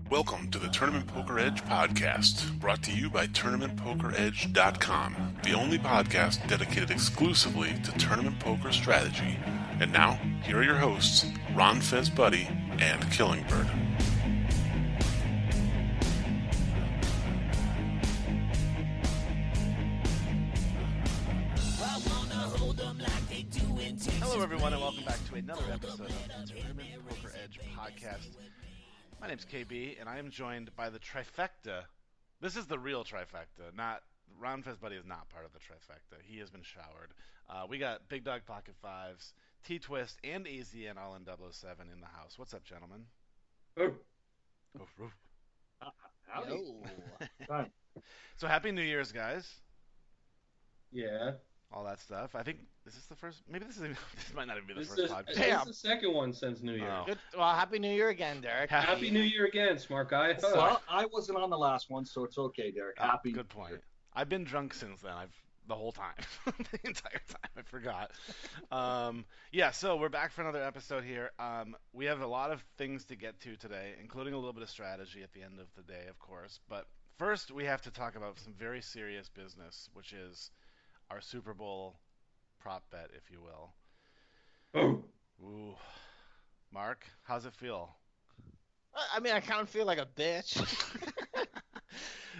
Welcome to the Tournament Poker Edge podcast, brought to you by TournamentPokerEdge.com, the only podcast dedicated exclusively to tournament poker strategy. And now, here are your hosts, Ron Fezbuddy and Killingbird. Hello, everyone, and welcome back to another episode of the Tournament Poker Edge podcast. My name's KB, and I am joined by the trifecta. This is the real trifecta. Not Ron Fezbuddy is not part of the trifecta. He has been showered. We got Bigdog Pocket Fives, TTwist, and AZN all in 007 in the house. What's up, gentlemen? Oh. Howdy. Fine. So happy New Year's, guys. Yeah. All that stuff. I think is this the first? Maybe this might not even be the This first is podcast. this is the second one since New Year. Oh. Good. Well, Happy New Year again, Derek. Happy New Year again, smart guy. Well, I wasn't on the last one, so it's okay, Derek. Happy. Good point. I've been drunk since then. The whole time, the entire time. I forgot. Yeah, so we're back for another episode here. We have a lot of things to get to today, including a little bit of strategy at the end of the day, of course. But first, we have to talk about some very serious business, which is our Super Bowl prop bet, if you will. Oh. Ooh, Mark, how's it feel? I mean, I kind of feel like a bitch.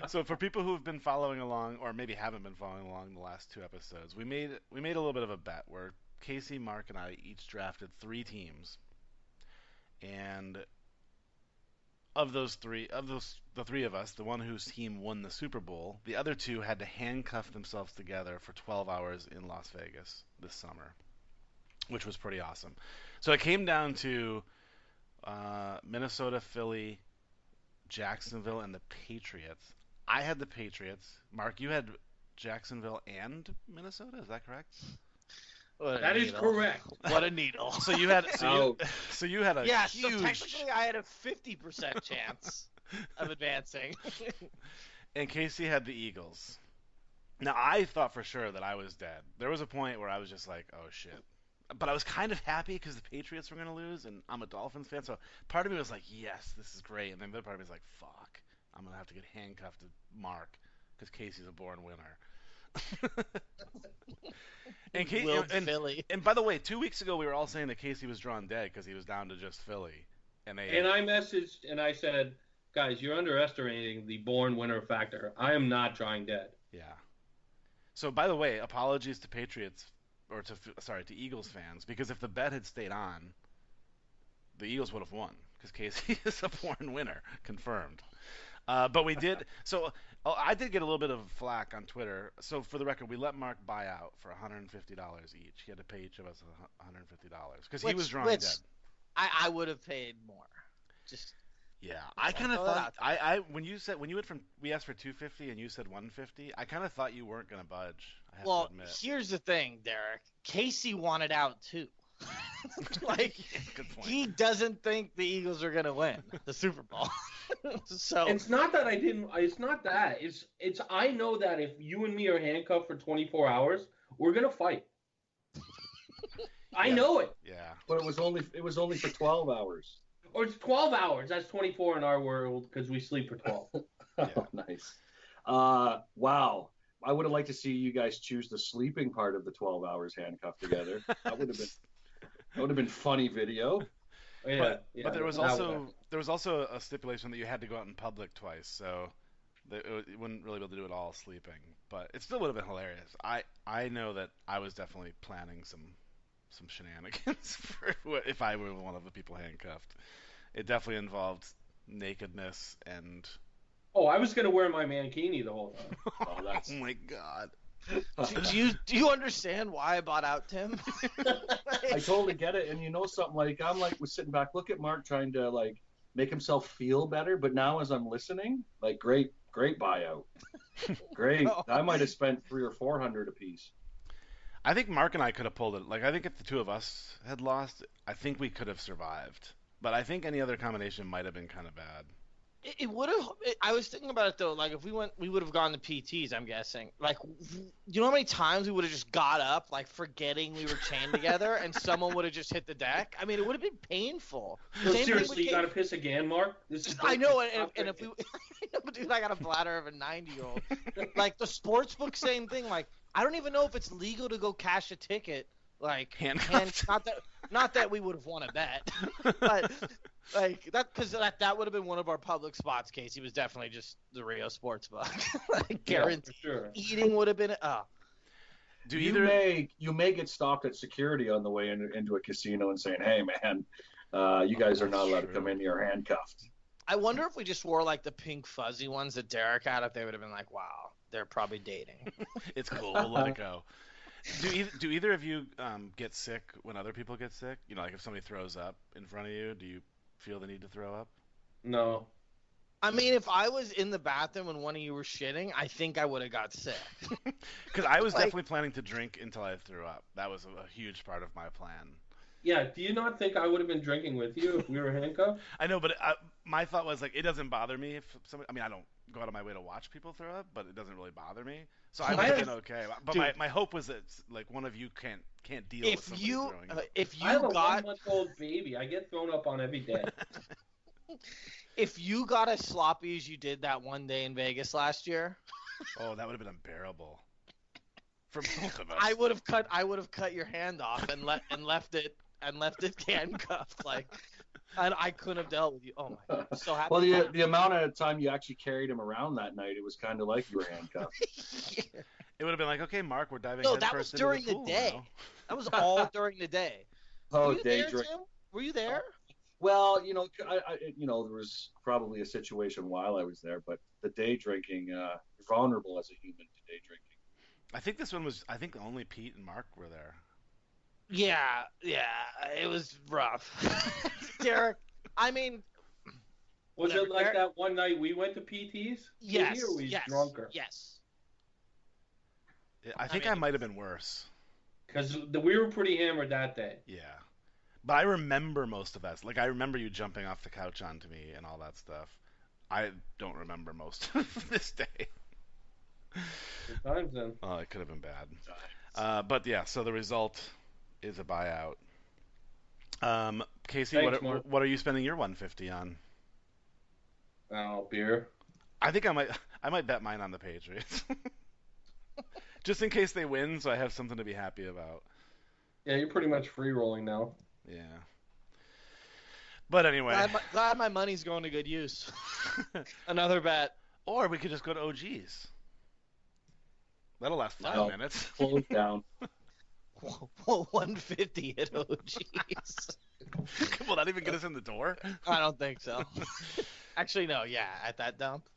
So for people who have been following along, or maybe haven't been following along the last two episodes, we made a little bit of a bet where Casey, Mark, and I each drafted three teams, and the three of us, the one whose team won the Super Bowl, the other two had to handcuff themselves together for 12 hours in Las Vegas this summer, which was pretty awesome. So it came down to Minnesota, Philly, Jacksonville, and the Patriots. I had the Patriots. Mark, you had Jacksonville and Minnesota. Is that correct? That is correct. What a needle. So you had so you had a Yeah, huge. so technically I had a 50% chance of advancing. And Casey had the Eagles. Now I thought for sure that I was dead. There was a point where I was just like, oh shit. But I was kind of happy because the Patriots were going to lose, and I'm a Dolphins fan, so part of me was like, yes, this is great. And then the other part of me was like, fuck, I'm going to have to get handcuffed to Mark because Casey's a born winner. Philly. And by the way, 2 weeks ago we were all saying that Casey was drawn dead because he was down to just Philly. And I messaged and I said, guys, you're underestimating the born winner factor. I am not drawing dead. Yeah. So by the way, apologies to Patriots. Or to Eagles fans, because if the bet had stayed on, the Eagles would have won, because Casey is a born winner, confirmed. But we did, so I did get a little bit of flack on Twitter. So for the record, we let Mark buy out for $150 each. He had to pay each of us $150, because he was drawn dead. I would have paid more. Just yeah, I kind of thought when we asked for $250 and you said $150, I kind of thought you weren't going to budge. I have to admit. Here's the thing, Derek. Casey wanted out too. Like, good point. He doesn't think the Eagles are going to win the Super Bowl. So it's not that I didn't. It's not that. It's. I know that if you and me are handcuffed for 24 hours, we're gonna fight. I know it. Yeah. But it was only for 12 hours. Or it's 12 hours. That's 24 in our world because we sleep for 12. Oh, nice. Wow. I would have liked to see you guys choose the sleeping part of the 12 hours handcuffed together. That would have been funny video. But there was also a stipulation that you had to go out in public twice, so you wouldn't really be able to do it all sleeping. But it still would have been hilarious. I know that I was definitely planning some shenanigans if I were one of the people handcuffed. It definitely involved nakedness and. Oh, I was gonna wear my mankini the whole time. Oh my god. Do you understand why I bought out, Tim? I totally get it. And you know something, like I'm like was sitting back, look at Mark trying to like make himself feel better, but now as I'm listening, like great buyout. Great. I might have spent $300 or $400 a piece. I think Mark and I could have pulled it. Like I think if the two of us had lost, I think we could have survived. But I think any other combination might have been kind of bad. It would have. I was thinking about it though. Like if we would have gone to PTs. I'm guessing. Like, you know how many times we would have just got up, like forgetting we were chained together, and someone would have just hit the deck. I mean, it would have been painful. So Same thing seriously, with you gotta piss again, Mark? This is I know, and if we, dude, I got a bladder of a 90-year-old. Like the sports book, same thing. Like I don't even know if it's legal to go cash a ticket. Like Handcuffed. not that we would have won a bet, but like that because that would have been one of our public spots. Casey was definitely just the Rio sports book. Like guaranteed. Yeah, for sure. Eating would have been You may get stopped at security on the way into a casino and saying, "Hey, man, you guys are not allowed to come in here handcuffed." I wonder if we just wore like the pink fuzzy ones that Derek had, if they would have been like, wow, they're probably dating. It's cool. We'll let it go. Do either of you get sick when other people get sick? You know, like if somebody throws up in front of you, do you feel the need to throw up? No. I mean, if I was in the bathroom when one of you were shitting, I think I would have got sick. Because I was definitely planning to drink until I threw up. That was a huge part of my plan. Yeah, do you not think I would have been drinking with you if we were handcuffed? I know, but my thought was like, it doesn't bother me if somebody. I mean, I don't go out of my way to watch people throw up, but it doesn't really bother me. So I would have been okay. But Dude. my hope was that like one of you can't deal with somebody throwing up. If you I have a got 1-month-old baby. I get thrown up on every day. if you got as sloppy as you did that one day in Vegas last year, Oh, that would have been unbearable for both of us. I would have cut your hand off and left it handcuffed. Like I couldn't have dealt with you. Oh my god, I'm so happy. Well, the amount of time you actually carried him around that night, it was kind of like you were handcuffed. Yeah. It would have been like, okay, Mark, we're diving. No, that was during the day. Now. That was all during the day. Oh, Were you day there, drink. Tim? Were you there? Well, I there was probably a situation while I was there, but the day drinking, you're vulnerable as a human to day drinking. I think this one was. I think only Pete and Mark were there. Yeah, it was rough. Derek, I mean, Was whatever, it like Derek? that one night we went to PTs? Yes, Or were we yes, drunker? yes. I think mean- I might have been worse. Because we were pretty hammered that day. Yeah. But I remember most of that. Like, I remember you jumping off the couch onto me and all that stuff. I don't remember most of this day. Good times then. Oh, it could have been bad. But yeah, so the result is a buyout. Casey, Thanks, Mark. what are you spending your 150 on? Oh, beer. I think I might bet mine on the Patriots. Just in case they win, so I have something to be happy about. Yeah, you're pretty much free rolling now. Yeah. But anyway. Glad my money's going to good use. Another bet. Or we could just go to OG's. That'll last 5 No. minutes. Close down. 150 at OG's. Will that even get us in the door? I don't think so. Actually, no. Yeah, at that dump,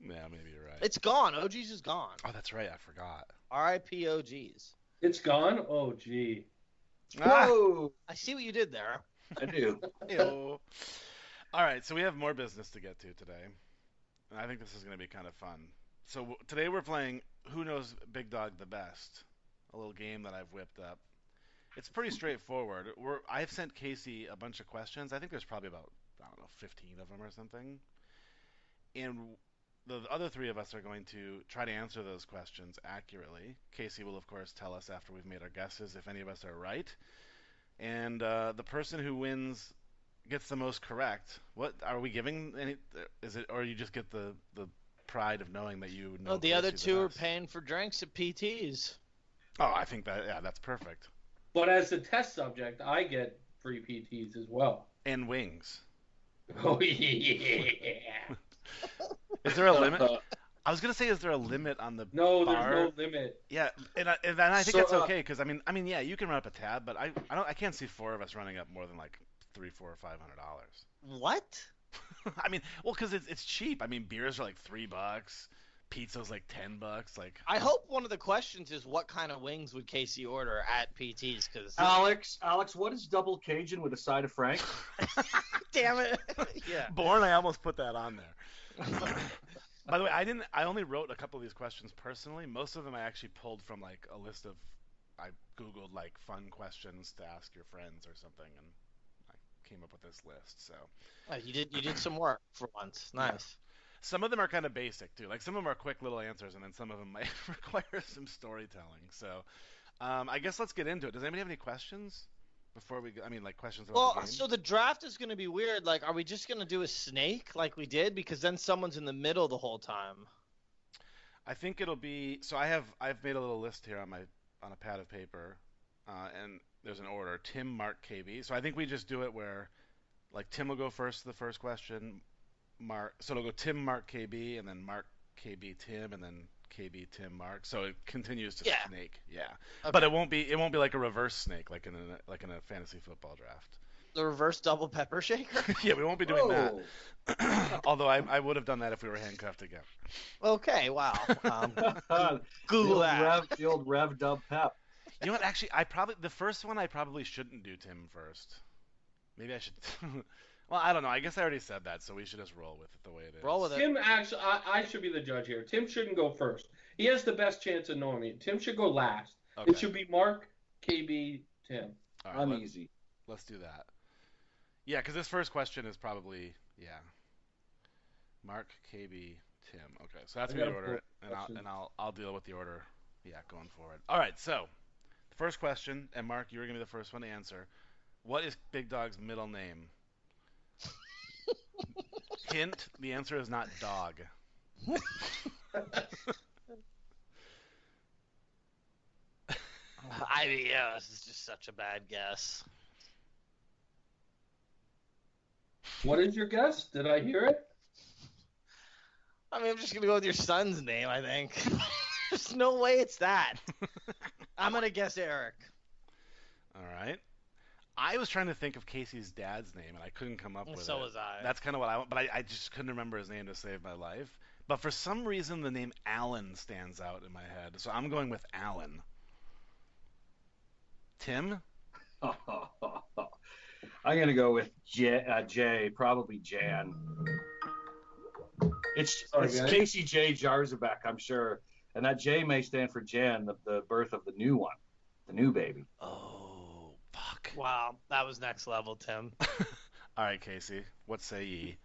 Yeah, maybe you're right. it's gone. OG's is gone. Oh, that's right. I forgot. R.I.P. OG's. It's gone? Oh, gee. Whoa! I see what you did there. I do. Ew. All right, so we have more business to get to today. And I think this is going to be kind of fun. So today we're playing Who Knows Bigdog the Best, a little game that I've whipped up. It's pretty straightforward. I've sent Casey a bunch of questions. I think there's probably about, 15 of them or something. And the other three of us are going to try to answer those questions accurately. Casey will, of course, tell us after we've made our guesses if any of us are right. And the person who wins gets the most correct. What are we giving? Is it, or you just get the pride of knowing that you know? Oh, the other Casey two are best? paying for drinks at PTs. Oh, I think that's perfect. But as the test subject, I get free PTs as well. And wings. Oh, yeah. Is there a limit? I was gonna say, is there a limit on the No, bar? there's no limit. Yeah, and I think So, that's okay because I mean, yeah, you can run up a tab, but I can't see four of us running up more than like $300, $400, or $500. What? I mean, well, because it's cheap. I mean, beers are like $3, pizza's like $10. Like, I hope one of the questions is what kind of wings would Casey order at PTs? Because Alex, what is double Cajun with a side of Frank? damn it, yeah. Born, I almost put that on there. By the way, I only wrote a couple of these questions personally. Most of them I actually pulled from like a list of, I googled like fun questions to ask your friends or something, and I came up with this list. So You did some work for once. Nice. some of them are kind of basic too. Like some of them are quick little answers, and then some of them might require some storytelling. So I guess let's get into it. Does anybody have any questions before we go? I mean, like questions about the game? So the draft is going to be weird. Like, are we just going to do a snake like we did? Because then someone's in the middle the whole time. I think it'll be. So I've made a little list here on a pad of paper, and there's an order: Tim, Mark, KB. So I think we just do it where, like, Tim will go first to the first question. Mark. So it'll go Tim, Mark, KB, and then Mark, KB, Tim, and then KB, Tim, Mark. So it continues to snake. Yeah. Okay. But it won't be like a reverse snake like in a fantasy football draft. The reverse double pepper shaker? Yeah, we won't be doing that. Although I would have done that if we were handcuffed again. Okay, wow. Google that. The old Rev Dub Pep. You know what? Actually, the first one I probably shouldn't do Tim first. Maybe I should. Well, I don't know. I guess I already said that, so we should just roll with it the way it is. Roll with it. Tim, actually, I should be the judge here. Tim shouldn't go first. He has the best chance of knowing me. Tim should go last. Okay. It should be Mark, KB, Tim. All I'm easy. Let's do that. Yeah, because this first question is probably Mark, KB, Tim. Okay, so that's gonna be the order, and I'll deal with the order. Yeah, going forward. All right, so the first question, and Mark, you were gonna be the first one to answer. What is Big Dog's middle name? Hint: the answer is not dog. This is just such a bad guess. What is your guess? Did I hear it? I mean, I'm just gonna go with your son's name. I think. There's no way it's that. I'm gonna guess Eric. All right. I was trying to think of Casey's dad's name, and I couldn't come up with it. So was I. That's kind of what I want, but I just couldn't remember his name to save my life. But for some reason, the name Alan stands out in my head, so I'm going with Alan. Tim? I'm going to go with Jay, probably Jan. It's Casey J. Jarzabek, I'm sure. And that J may stand for Jan, the birth of the new one, the new baby. Oh, fuck. Wow, that was next level, Tim. All right, Casey, what say ye?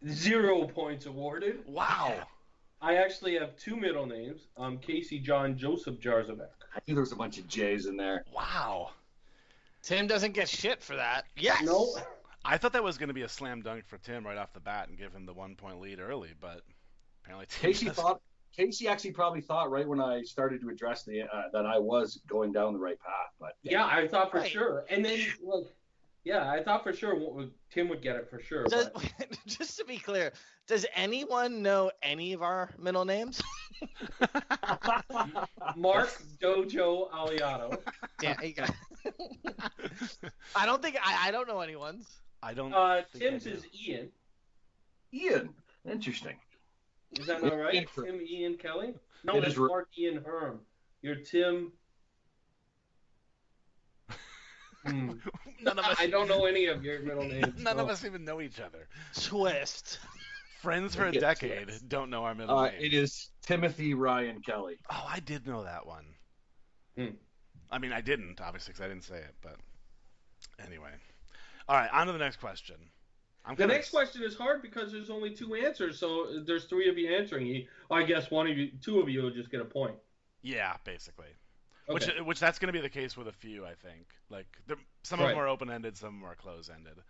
0 points awarded. Wow. I actually have two middle names. Casey John Joseph Jarzabek. I knew there was a bunch of J's in there. Wow. Tim doesn't get shit for that. Yes. No. I thought that was going to be a slam dunk for Tim right off the bat and give him the 1 point lead early, but apparently Tim Casey actually probably thought right when I started to address that I was going down the right path, but yeah, I thought for sure. And then I thought for sure Tim would get it for sure. Just to be clear, does anyone know any of our middle names? Mark Dojo Aliato. Yeah, you got I don't know anyone's. I don't. Tim's is Ian. Ian, interesting. Is that not right? Tim Ian Kelly? No, It that's is Mark Ian Herm. You're Tim. None of us. I don't know any of your middle names. None of us even know each other. Twist. Friends for a decade don't know our middle name. It is Timothy Ryan Kelly. Oh, I did know that one. I mean, I didn't, obviously, because I didn't say it, but anyway. All right, on to the next question. The next question is hard because there's only two answers, so there's three of you answering. I guess two of you will just get a point. Yeah, basically. Okay. Which that's going to be the case with a few, I think. Like some of them are open-ended, some of them are close-ended.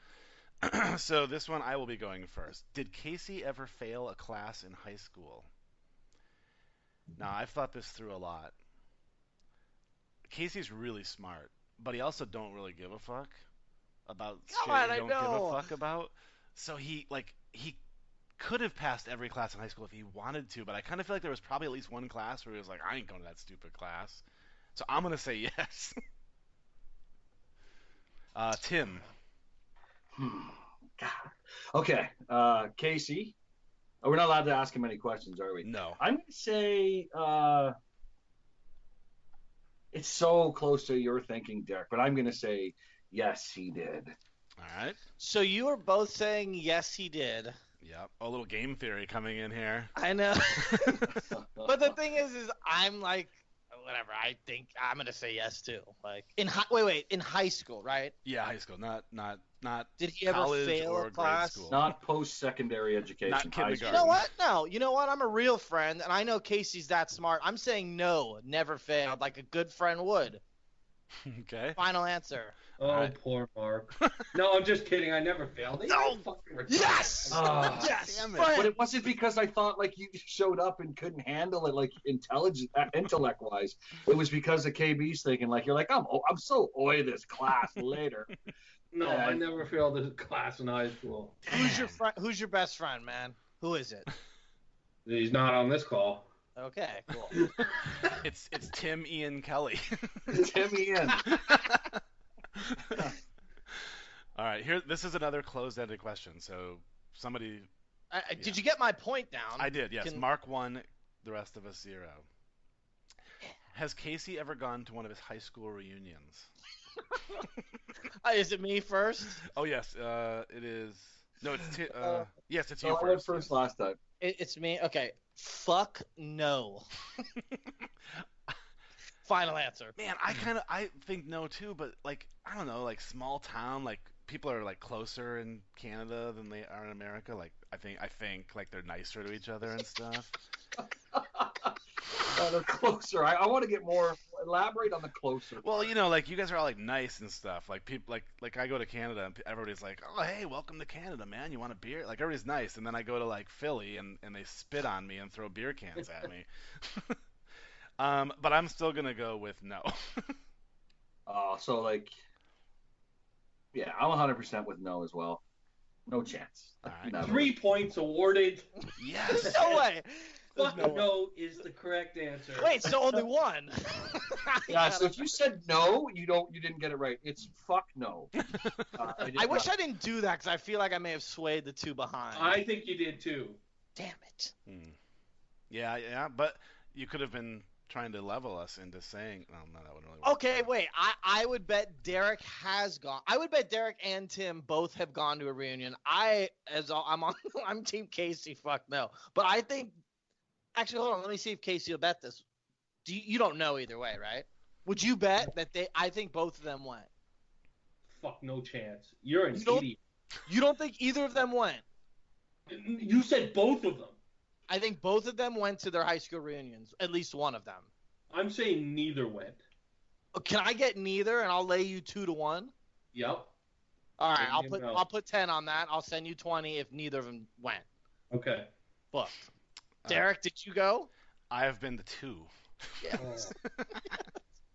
So this one I will be going first. Did Casey ever fail a class in high school? Now, I've thought this through a lot. Casey's really smart, but he also don't really give a fuck about shit he don't give a fuck about. So he could have passed every class in high school if he wanted to, but I kind of feel like there was probably at least one class where he was like, I ain't going to that stupid class. So I'm going to say yes. Tim. God. Okay, Casey. Oh, we're not allowed to ask him any questions, are we? No. I'm going to say it's so close to your thinking, Derek, but I'm going to say yes, he did. All right. So you are both saying yes, he did. Yep. A little game theory coming in here. I know. But the thing is I'm like, whatever. I think I'm gonna say yes too. Like in high school, right? Yeah, high school, not not Did he ever college fail or a class? grade school. Not post-secondary education. Not high kindergarten. You know what? No. You know what? I'm a real friend, and I know Casey's that smart. I'm saying no, never failed, like a good friend would. Okay. Final answer. Oh, Alright. poor Mark. No, I'm just kidding. I never failed. No! Yes! Ah, Yes! damn it. Friend. But it wasn't because I thought like you showed up and couldn't handle it like intellect-wise. It was because of KB's thinking like you're like I'm so this class later. No, I never failed a class in high school. Who's your friend? Who's your best friend, man? Who is it? He's not on this call. Okay, cool. It's Tim Ian Kelly. Tim Ian. All right, here. This is another closed-ended question. So somebody. Did you get my point down? I did. Yes. Mark 1, the rest of us 0. Has Casey ever gone to one of his high school reunions? Is it me first? Oh yes. It is. No, it's yes, it's you So I went first. first last time. It's me. Okay. Fuck no. Final answer. Man, I think no too, but like I don't know, like small town, like people are like closer in Canada than they are in America. Like I think like they're nicer to each other and stuff. They're closer. I want to get more. Elaborate on the closer. Well, you know, like you guys are all like nice and stuff. Like people, like I go to Canada and everybody's like, "Oh, hey, welcome to Canada, man. You want a beer?" Like everybody's nice, and then I go to like Philly and they spit on me and throw beer cans at me. But I'm still gonna go with no. So like, yeah, I'm 100% with no as well. No chance. All right. Never. 3 points awarded. Yes. No way. Fuck no way. no is the correct answer. Wait, so only one. Yeah. So if you said no, you didn't get it right. It's fuck no. I wish I didn't do that because I feel like I may have swayed the two behind. I think you did too. Damn it. Yeah, but you could have been trying to level us into saying, no, that wouldn't really work. Okay, wait. I would bet Derek has gone. I would bet Derek and Tim both have gone to a reunion. I'm Team Casey. Fuck no. But I think. Actually, hold on. Let me see if Casey will bet this. You don't know either way, right? Would you bet that I think both of them went. Fuck no chance. You're an You idiot. You don't think either of them went? You said both of them. I think both of them went to their high school reunions. At least one of them. I'm saying neither went. Can I get neither, and I'll lay you 2-1? Yep. All right, There you go. I'll put 10 on that. I'll send you 20 if neither of them went. Okay. Booked. Derek, did you go? I have been to 2. Yeah.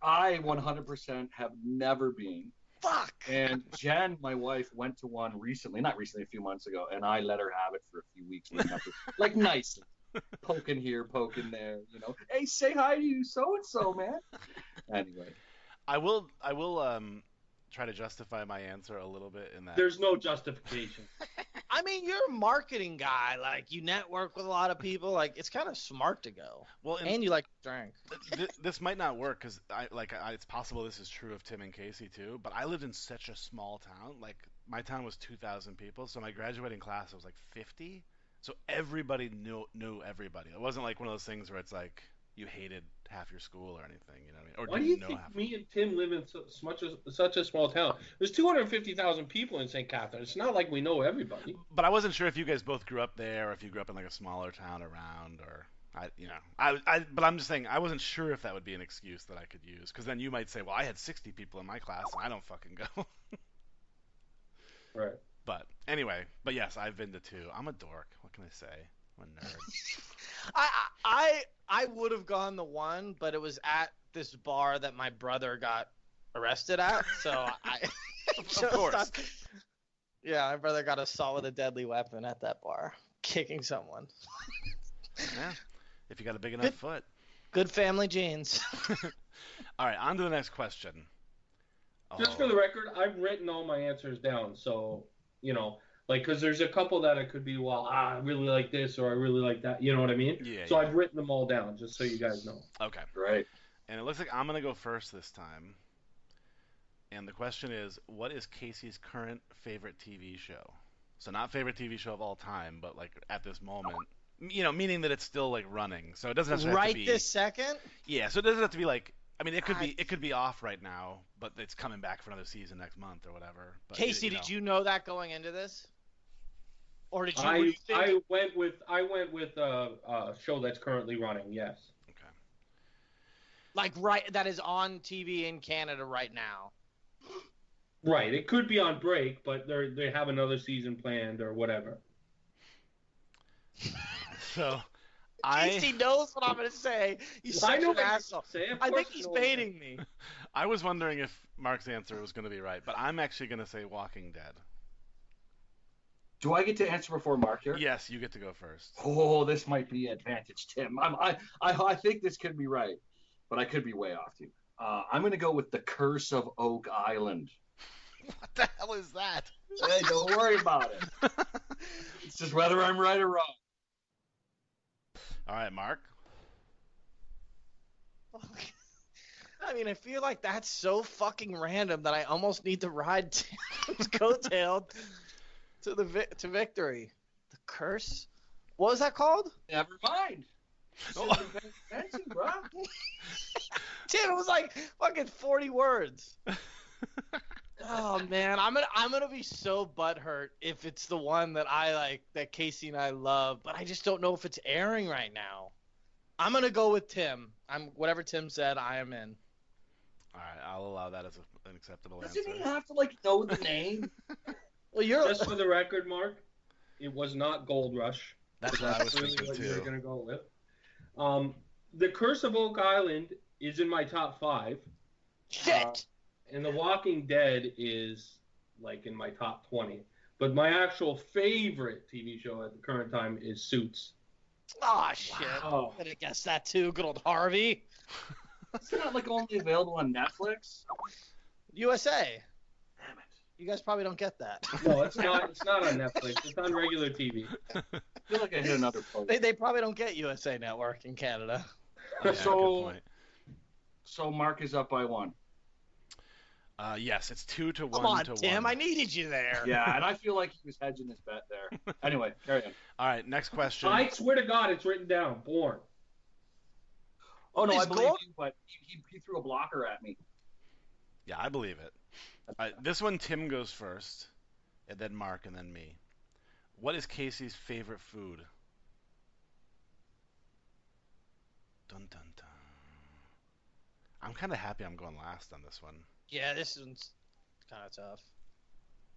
I 100% have never been. Fuck. And Jen, my wife, went to one recently, not recently, a few months ago, and I let her have it for a few weeks, like nicely, poking here, poking there, you know. Hey, say hi to you, so and so, man. Anyway, I will try to justify my answer a little bit in that. There's no justification. I mean, you're a marketing guy. Like, you network with a lot of people. Like, it's kind of smart to go. Well, and you like to drink. This might not work because it's possible this is true of Tim and Casey too. But I lived in such a small town. Like my town was 2,000 people, so my graduating class was like 50. So everybody knew everybody. It wasn't like one of those things where it's like you hated half your school or anything. You know what I mean? Or Why do you think me and Tim live in such a small town? There's 250,000 people in St. Catharines. It's not like we know everybody. But I wasn't sure if you guys both grew up there, or if you grew up in like a smaller town around, or but I'm just saying I wasn't sure if that would be an excuse that I could use, because then you might say, well, I had 60 people in my class and I don't fucking go. Right. But anyway, yes, I've been to 2. I'm a dork. What can I say? I'm a nerd. I would have gone the 1, but it was at this bar that my brother got arrested at, so I Of course. Yeah, my brother got assault with a deadly weapon at that bar, kicking someone. Yeah, if you got a big enough foot. Good family genes. All right, on to the next question. Just for the record, I've written all my answers down, so, you know, like, because there's a couple that it could be, well, I really like this or I really like that, you know what I mean? Yeah. So I've written them all down, just so you guys know. Okay. right. And it looks like I'm going to go first this time. And the question is, what is Casey's current favorite TV show? So not favorite TV show of all time, but like at this moment. You know, meaning that it's still like running. So it doesn't have to be Right this second? Yeah, so it doesn't have to be like I mean, it could be off right now, but it's coming back for another season next month or whatever. But, Casey, did you know that going into this? Or did you? I went with a show that's currently running. Yes. Okay. Like that is on TV in Canada right now. Right. It could be on break, but they have another season planned or whatever. So, Casey knows what I'm going to say. He's such an asshole. I think he's baiting me. I was wondering if Mark's answer was going to be right, but I'm actually going to say Walking Dead. Do I get to answer before Mark here? Yes, you get to go first. Oh, this might be advantage, Tim. I think this could be right, but I could be way off too. I'm going to go with The Curse of Oak Island. What the hell is that? Hey, don't worry about it. It's just whether I'm right or wrong. All right, Mark. I mean, I feel like that's so fucking random that I almost need to ride Tim's coattail to victory. The Curse? What was that called? Never mind. Fancy, bro. Tim, it was like fucking 40 words. Oh man, I'm gonna be so butthurt if it's the one that I like, that Casey and I love, but I just don't know if it's airing right now. I'm gonna go with Tim. Whatever Tim said, I am in. All right, I'll allow that as an acceptable Doesn't answer. he have to know the name? Well, just for the record, Mark, it was not Gold Rush. That's what I was thinking what too. you're gonna go with. The Curse of Oak Island is in my top 5. Shit. And The Walking Dead is in my top 20. But my actual favorite TV show at the current time is Suits. Oh shit! Wow. I guess that too. Good old Harvey. It's not only available on Netflix. USA. Damn it! You guys probably don't get that. No, it's not. It's not on Netflix. It's on regular TV. I feel like I hit another post. They probably don't get USA Network in Canada. Yeah, good point. So Mark is up by 1. Yes, it's 2-1 to 1. Come on, Tim. I needed you there. Yeah, and I feel like he was hedging his bet there. Anyway, carry on. All right, next question. I swear to God, it's written down. Born. Oh no, Is I believe Gold- you, but he threw a blocker at me. Yeah, I believe it. All right, this one, Tim goes first, and then Mark, and then me. What is Casey's favorite food? Dun dun dun. I'm kind of happy I'm going last on this one. Yeah, this one's kind of tough.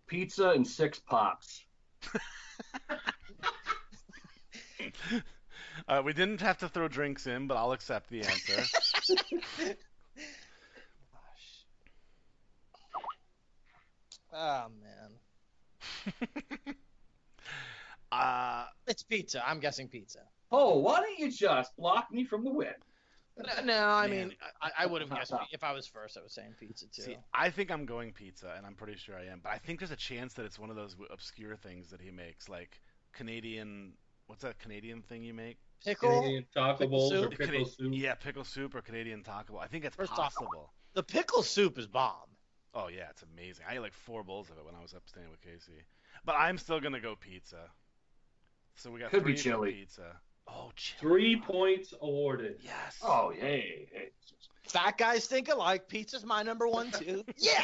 Pizza and 6 pops. We didn't have to throw drinks in, but I'll accept the answer. Oh man. It's pizza. I'm guessing pizza. Oh, why don't you just block me from the win? No, I mean, I would have guessed if I was first. I was saying pizza too. See, I think I'm going pizza, and I'm pretty sure I am. But I think there's a chance that it's one of those obscure things that he makes, like Canadian. What's that Canadian thing you make? Pickle. Canadian taco bowls or soup? pickle soup. Yeah, pickle soup or Canadian taco bowl. I think it's First off, possible. The pickle soup is bomb. Oh yeah, it's amazing. I ate like 4 bowls of it when I was up staying with Casey. But I'm still gonna go pizza. So we got Could 3 be chili. for pizza. Oh, chili. 3 points awarded. Yes. Oh, hey. Fat guys think alike. Pizza's my number 1 too. Yeah.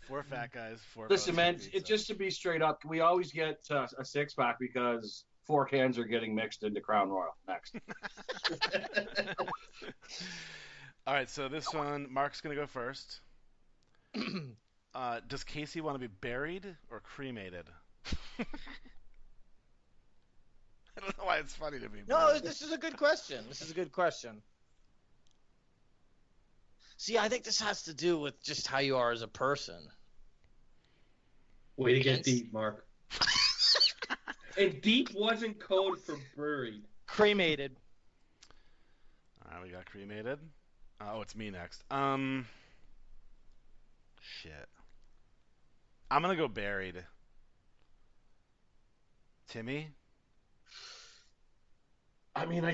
4 fat guys. 4. Listen, man, pizza. just to be straight up, we always get a 6-pack because 4 cans are getting mixed into Crown Royal. Next. All right, so this one, Mark's gonna go first. Does Casey want to be buried or cremated? I don't know why it's funny to me. No, this is a good question. See, I think this has to do with just how you are as a person. Way to get deep, Mark. And deep wasn't code for buried. Cremated. All right, we got cremated. Oh, it's me next. Shit. I'm gonna go buried. Timmy? I mean,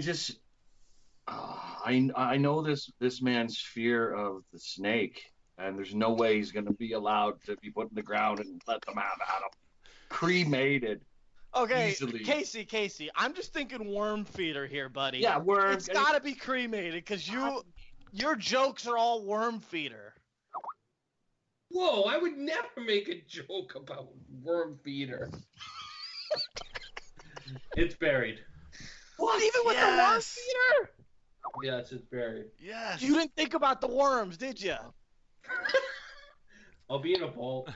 I know this man's fear of the snake, and there's no way he's going to be allowed to be put in the ground and let them have at him. Cremated. Okay, Easily. Casey, I'm just thinking worm feeder here, buddy. Yeah, worm. It's got to be cremated because you. Your jokes are all worm feeder. Whoa, I would never make a joke about worm feeder. It's buried. What? Even with the worm feeder? Yes, it's buried. Yes. You didn't think about the worms, did you? I'll be in a bowl.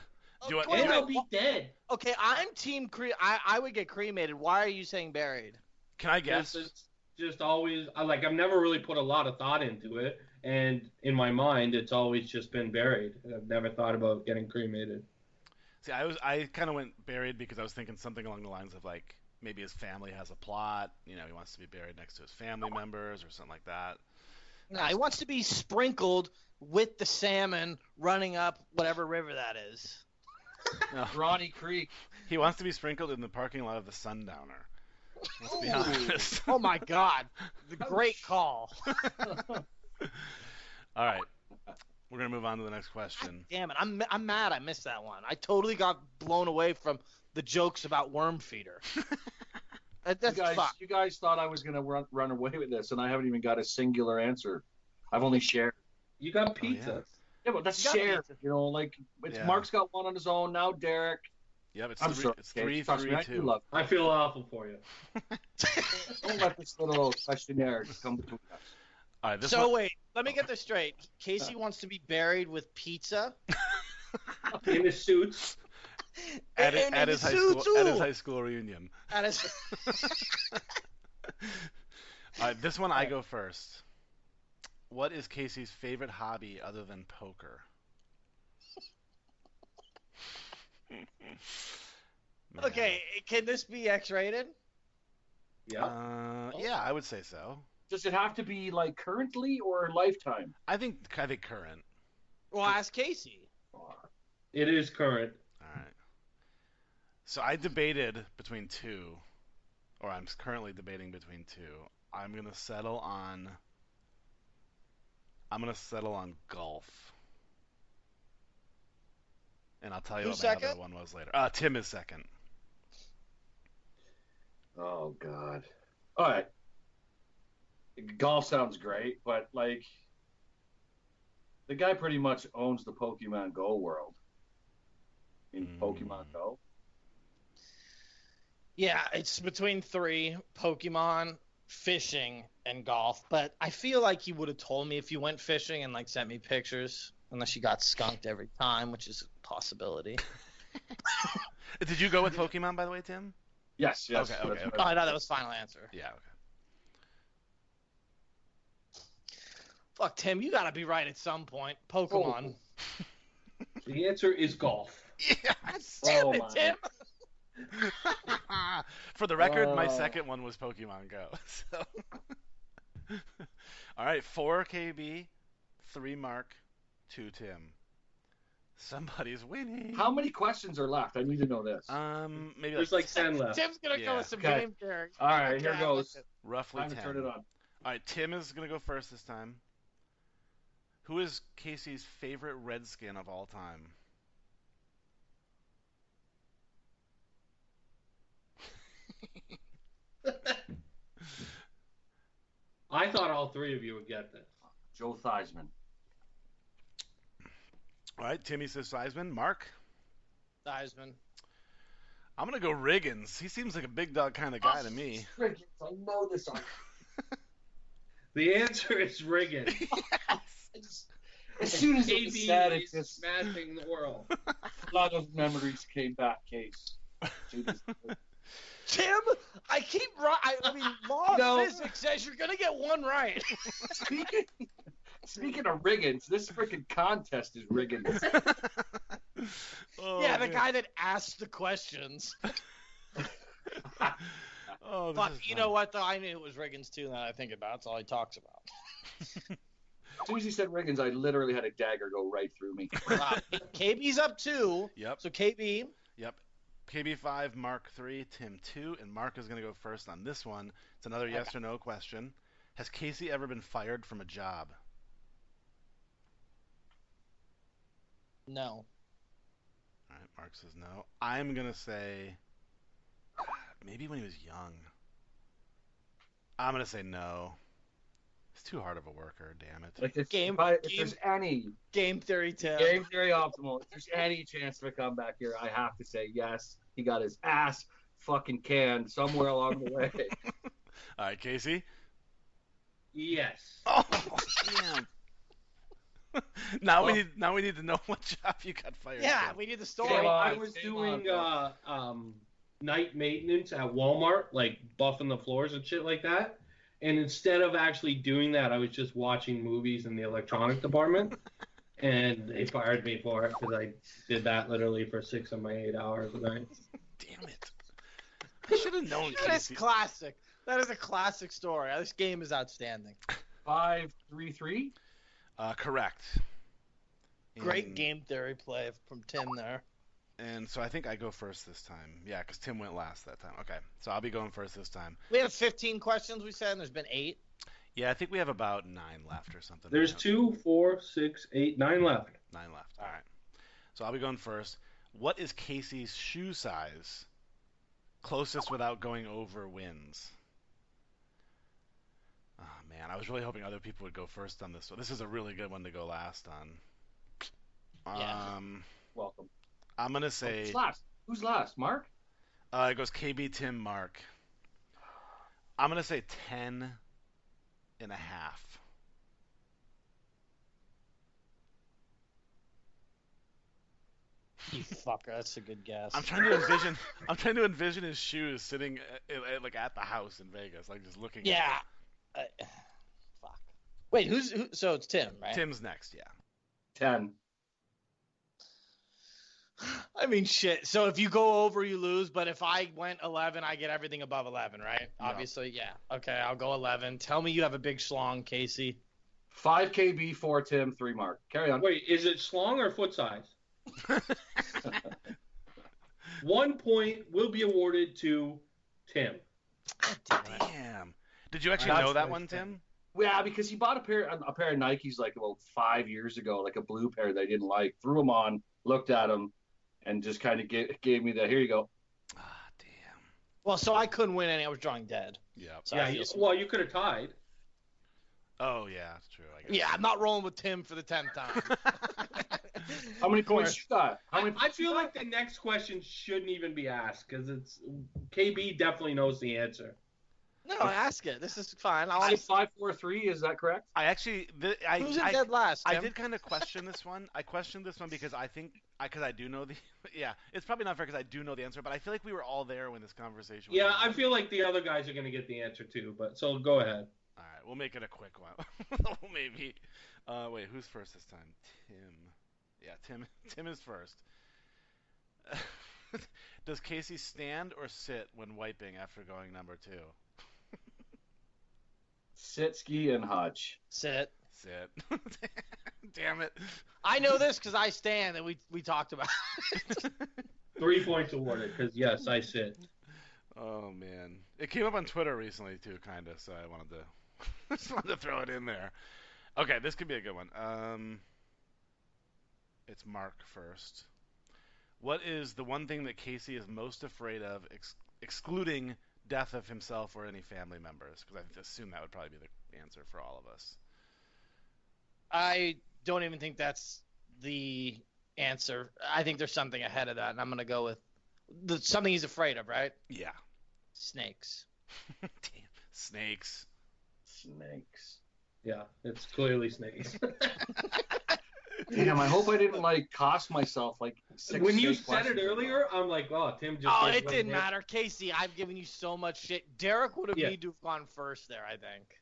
Do you want- And I'll be dead. Okay, I'm team I would get cremated. Why are you saying buried? Can I guess? It's just always, I've never really put a lot of thought into it. And in my mind, it's always just been buried. I've never thought about getting cremated. See, I kind of went buried because I was thinking something along the lines of like maybe his family has a plot. You know, he wants to be buried next to his family members or something like that. No, he wants to be sprinkled with the salmon running up whatever river that is. No, Ronnie Creek. he wants to be sprinkled in the parking lot of the Sundowner. Let's be honest. Oh my God, the great call. All right, we're gonna move on to the next question. Damn it, I'm mad. I missed that one. I totally got blown away from the jokes about worm feeder. That's fucked. You guys thought I was gonna run away with this, and I haven't even got a singular answer. I've only shared. You got pizza. yeah. Yeah, but that's You got shared. pizza. You know, like it's Yeah. Mark's got one on his own now. Derek. Yep, it's I'm three. sorry. It's okay, 3, trust me, 3, I do 2. love. I feel awful for you. Don't let this little questionnaire come between us. All right, this So one. wait, let me get this straight. Casey wants to be buried with pizza In the suits. At and his the high school suit, at his too. high school reunion. And it's All right, this one I go first. What is Casey's favorite hobby other than poker? Man. okay. Can this be X-rated? Yeah. Yeah, I would say so. Does it have to be like currently or lifetime? I think current. Well, ask Casey. It is current. All right. So I debated between two, or I'm currently debating between two. I'm gonna settle on golf. And I'll tell you Who's what my second? other one was later. Tim is second. Oh God. All right. Golf sounds great, but like the guy pretty much owns the Pokemon Go world. In Pokemon Go. Yeah, it's between 3: Pokemon, fishing, and golf. But I feel like he would have told me if you went fishing and like sent me pictures, unless you got skunked every time, which is a possibility. Did you go with Pokemon, by the way, Tim? Yes. Okay, That's okay. what Oh, I thought that was final answer. Yeah, okay. Fuck, Tim, you gotta be right at some point. Pokemon. The answer is golf. Yes! Damn Oh, it, my. Tim! For the record, my Oh. second one was Pokemon Go. So. All right, 4 KB, 3 Mark, 2 Tim. Somebody's winning. How many questions are left? I need to know this. Maybe There's like 10 left. Tim's gonna Yeah. go with some Okay. game theory. All right, here Okay, goes. roughly Time to 10. turn it on. All right, Tim is gonna go first this time. Who is Casey's favorite Redskin of all time? I thought all 3 of you would get this. Joe Theismann. All right, Timmy says Seisman. Mark? Theismann. I'm gonna go Riggins. He seems like a big dog kind of guy to me. I know this. The answer is Riggin. As soon as it KB was said, it is just smashing the world. a lot of memories came back. Case. Jeez. Tim, I keep right. I mean, law of No. physics says you're gonna get one right. Speaking of Riggins, this freaking contest is Riggins. Oh, yeah, the man. guy that asked the questions. Oh, this Fuck, is you fun. know what though? I knew it was Riggins too. Now that I think about it, that's all he talks about. As soon as he said Riggins, I literally had a dagger go right through me. KB's up 2. Yep. So KB. Yep. KB5, Mark 3, Tim 2, and Mark is going to go first on this one. It's another yes or no question. Has Casey ever been fired from a job? No. All right, Mark says no. I'm going to say maybe when he was young. I'm going to say no. It's too hard of a worker, damn it. Like if there's any game theory, Tim. game theory optimal, if there's any chance of a comeback here, I have to say yes. He got his ass fucking canned somewhere along the way. All right, Casey. Yes. Oh, damn. Now we need to know what job you got fired. Yeah, from. we need the story. So I was doing night maintenance at Walmart, like buffing the floors and shit like that. And instead of actually doing that, I was just watching movies in the electronic department. And they fired me for it because I did that literally for 6 of my 8 hours a night. Damn it. I should have known, That is Casey. classic. That is a classic story. This game is outstanding. 5-3-3. Correct. Great And- game theory play from Tim there. And so I think I go first this time. Yeah, because Tim went last that time. Okay, so I'll be going first this time. We have 15 questions, we said, and there's been 8. Yeah, I think we have about 9 left or something. There's 2, 4, 6, 8, 9 left. 9 left. All right. So I'll be going first. What is Casey's shoe size? Closest without going over wins. Oh, man. I was really hoping other people would go first on this one. This is a really good one to go last on. Yeah. Welcome. I'm going to say... Who's last? Who's last? Mark? It goes KB, Tim, Mark. I'm going to say 10 and a half. You fucker, that's a good guess. I'm trying to envision his shoes sitting like at the house in Vegas, like just looking. Yeah. Fuck. Wait, so it's Tim, right? Tim's next, yeah. 10. I mean, shit. So if you go over, you lose. But if I went 11, I get everything above 11, right? Yeah. Obviously, yeah. Okay, I'll go 11. Tell me you have a big schlong, Casey. 5 KB, 4 Tim, 3 Mark. Carry on. Wait, is it schlong or foot size? 1 point will be awarded to Tim. Damn. Did you actually That's know that nice, one, Tim? Yeah, because he bought a pair of Nikes like about 5 years ago, like a blue pair that I didn't like. Threw them on, looked at them, and just kind of gave me the, here you go. Ah, damn. Well, so I couldn't win any. I was drawing dead. Yep. So Yeah, I feel well, you could have tied. Oh, yeah, that's true. I guess. yeah, I'm not rolling with Tim for the 10th time. How many points you got? How many I feel like the next question shouldn't even be asked because it's KB definitely knows the answer. No, ask it. This is fine. I'll I ask. 5, 4, 3. Is that correct? I actually, Who's in dead last, I Tim? did kind of question this one. I questioned this one because I do know the, yeah, it's probably not fair because I do know the answer, but I feel like we were all there when this conversation was Yeah, going I on. feel like the other guys are going to get the answer too, but so go ahead. All right, we'll make it a quick one. Maybe. Wait, who's first this time? Tim. Yeah, Tim is first. Does Casey stand or sit when wiping after going number 2? Sitski and Hutch. Sit. Sit. Damn it. I know this because I stand and we talked about it. 3 points awarded because yes, I sit. Oh man, it came up on Twitter recently too, kind of. So I wanted to, just wanted to throw it in there. Okay, this could be a good one. It's Mark first. What is the one thing that Casey is most afraid of, excluding death of himself or any family members? Because I assume that would probably be the answer for all of us. I don't even think that's the answer. I think there's something ahead of that, and I'm going to go with something he's afraid of, right? Yeah. Snakes. Damn. Snakes. Snakes. Yeah, it's clearly snakes. Damn, I hope I didn't cost myself 6 When you straight said it questions. earlier, I'm like, oh, Tim just. Oh, gave it one didn't hit. matter. Casey, I've given you so much shit. Derek would have Yeah. need to have gone first there, I think.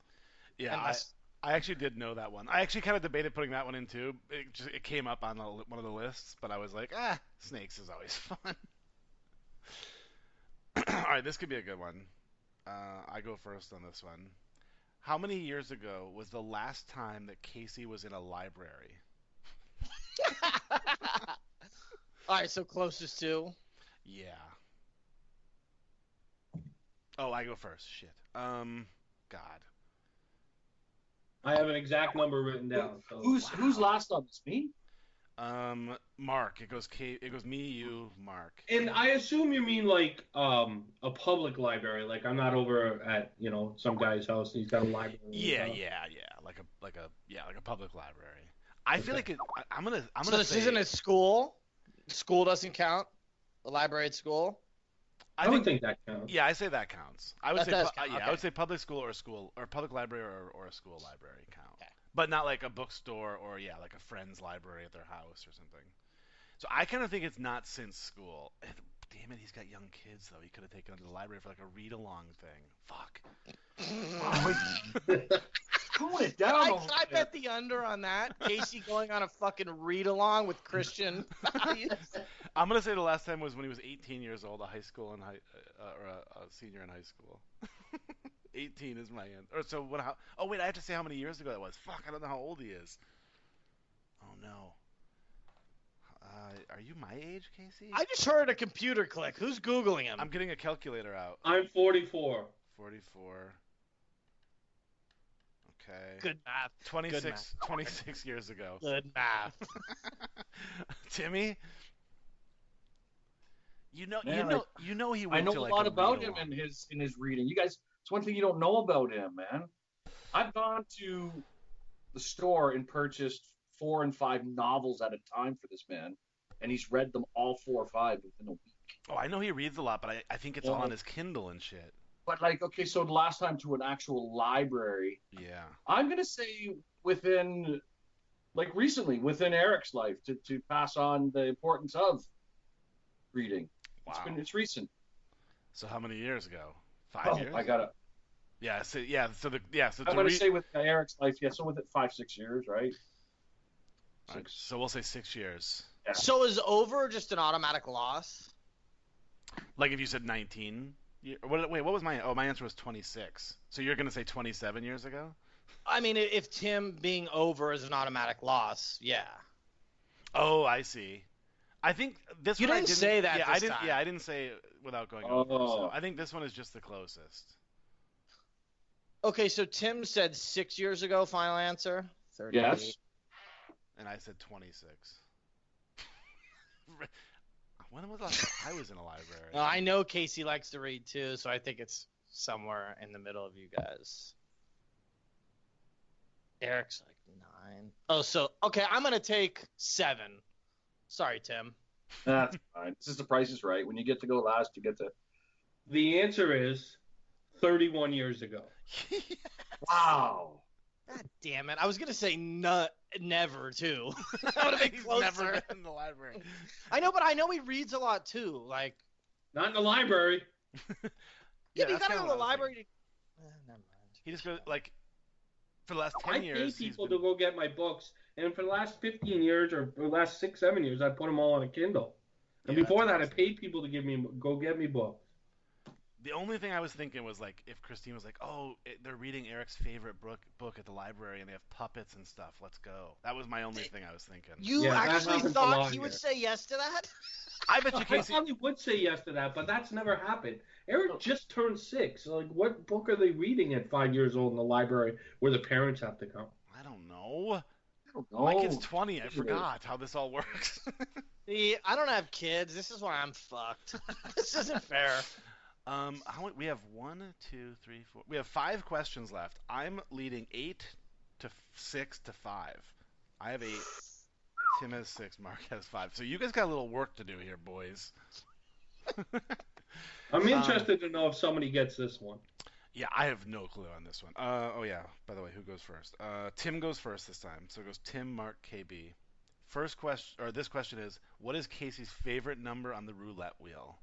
Yeah. Unless- I actually did know that one. I actually kind of debated putting that one in too. It came up on one of the lists, but I was like, snakes is always fun. All right, this could be a good one. I go first on this one. How many years ago was the last time that Casey was in a library? All right, so closest to. Yeah. Oh, I go first. Shit. God. I have an exact number written down. So. Who's last on this? Me? Mark. It goes me, you, Mark. And I assume you mean a public library. Like I'm not over at some guy's house and he's got a library. Yeah. a public library. I feel like I'm gonna So this say, isn't a school. School doesn't count. The library at school. I would think that counts. Yeah, I say that counts. I would That say does count, yeah, okay. I would say public school or public library or a school library count. Okay. But not like a bookstore or like a friend's library at their house or something. So I kind of think it's not since school. Damn it, he's got young kids though. He could have taken them to the library for like a read along thing. Fuck. Tone it down. I bet the under on that. Casey going on a fucking read along with Christian. I'm gonna say the last time was when he was 18 years old, or a senior in high school. 18 is my end. Or so what? Oh wait, I have to say how many years ago that was. Fuck, I don't know how old he is. Oh no. Are you my age, Casey? I just heard a computer click. Who's Googling him? I'm getting a calculator out. I'm 44. 44. Okay. Good math. 26 years ago. Good math. Timmy? You know he went I know to like a lot about read him along. in his reading. You guys, it's one thing you don't know about him, man. I've gone to the store and purchased 4 and 5 novels at a time for this man, and he's read them all 4 or 5 within a week. Oh, I know he reads a lot, but I think it's all on his Kindle and shit. But like, okay, so the last time to an actual library, Yeah. I'm gonna say within, like recently, within Eric's life, to pass on the importance of reading. Wow. It's recent. So how many years ago? 5 years? I gotta. Yeah. So I'm gonna say with Eric's life, yeah. So with it 5-6 years, right? So we'll say 6 years. Yeah. So is over just an automatic loss? Like if you said 19. What was my? Oh, my answer was 26. So you're gonna say 27 years ago? I mean, if Tim being over is an automatic loss, yeah. Oh, I see. I think this You one didn't say that Yeah, this I didn't. time. Yeah, I didn't say it without going over. So Oh. I think this one is just the closest. Okay, so Tim said 6 years ago. Final answer. 38. Yes. And I said 26. When was the last time I was in a library? No, I know Casey likes to read too, so I think it's somewhere in the middle of you guys. Eric's like 9. Oh, so okay, I'm gonna take 7. Sorry, Tim. That's fine. This is the Price is Right. When you get to go last, you get to. The answer is 31 years ago. Wow. God damn it! I was gonna say never too. That would have been He's closer. never been in the library. I know, but I know he reads a lot too. Like, Not in the library. yeah, he's that's got to kinda go to the what I was library. thinking. Never mind. He just goes like for the last I 10 pay years. people to go get my books, and for the last 15 years or the last 6-7 years, I put them all on a Kindle. And Yeah, before that's that, I awesome. paid people to go get me books. The only thing I was thinking was like if Christine was like, "Oh, they're reading Eric's favorite book at the library and they have puppets and stuff. Let's go." That was my only thing I was thinking. You Yeah, that actually happens a thought lot he would here. say yes to that? I bet you I Casey. probably would say yes to that, but that's never happened. Eric just turned 6. Like, what book are they reading at 5 years old in the library where the parents have to come? I don't know. Oh, My kid's 20. I forgot how this all works. See, I don't have kids. This is why I'm fucked. This isn't fair. We have 1, 2, 3, 4. We have 5 questions left. I'm leading 8-6 to 5. I have 8. Tim has 6. Mark has 5. So you guys got a little work to do here, boys. I'm interested to know if somebody gets this one. Yeah, I have no clue on this one. Oh yeah. By the way, who goes first? Tim goes first this time. So it goes Tim, Mark, KB. First question, or this question is, what is Casey's favorite number on the roulette wheel?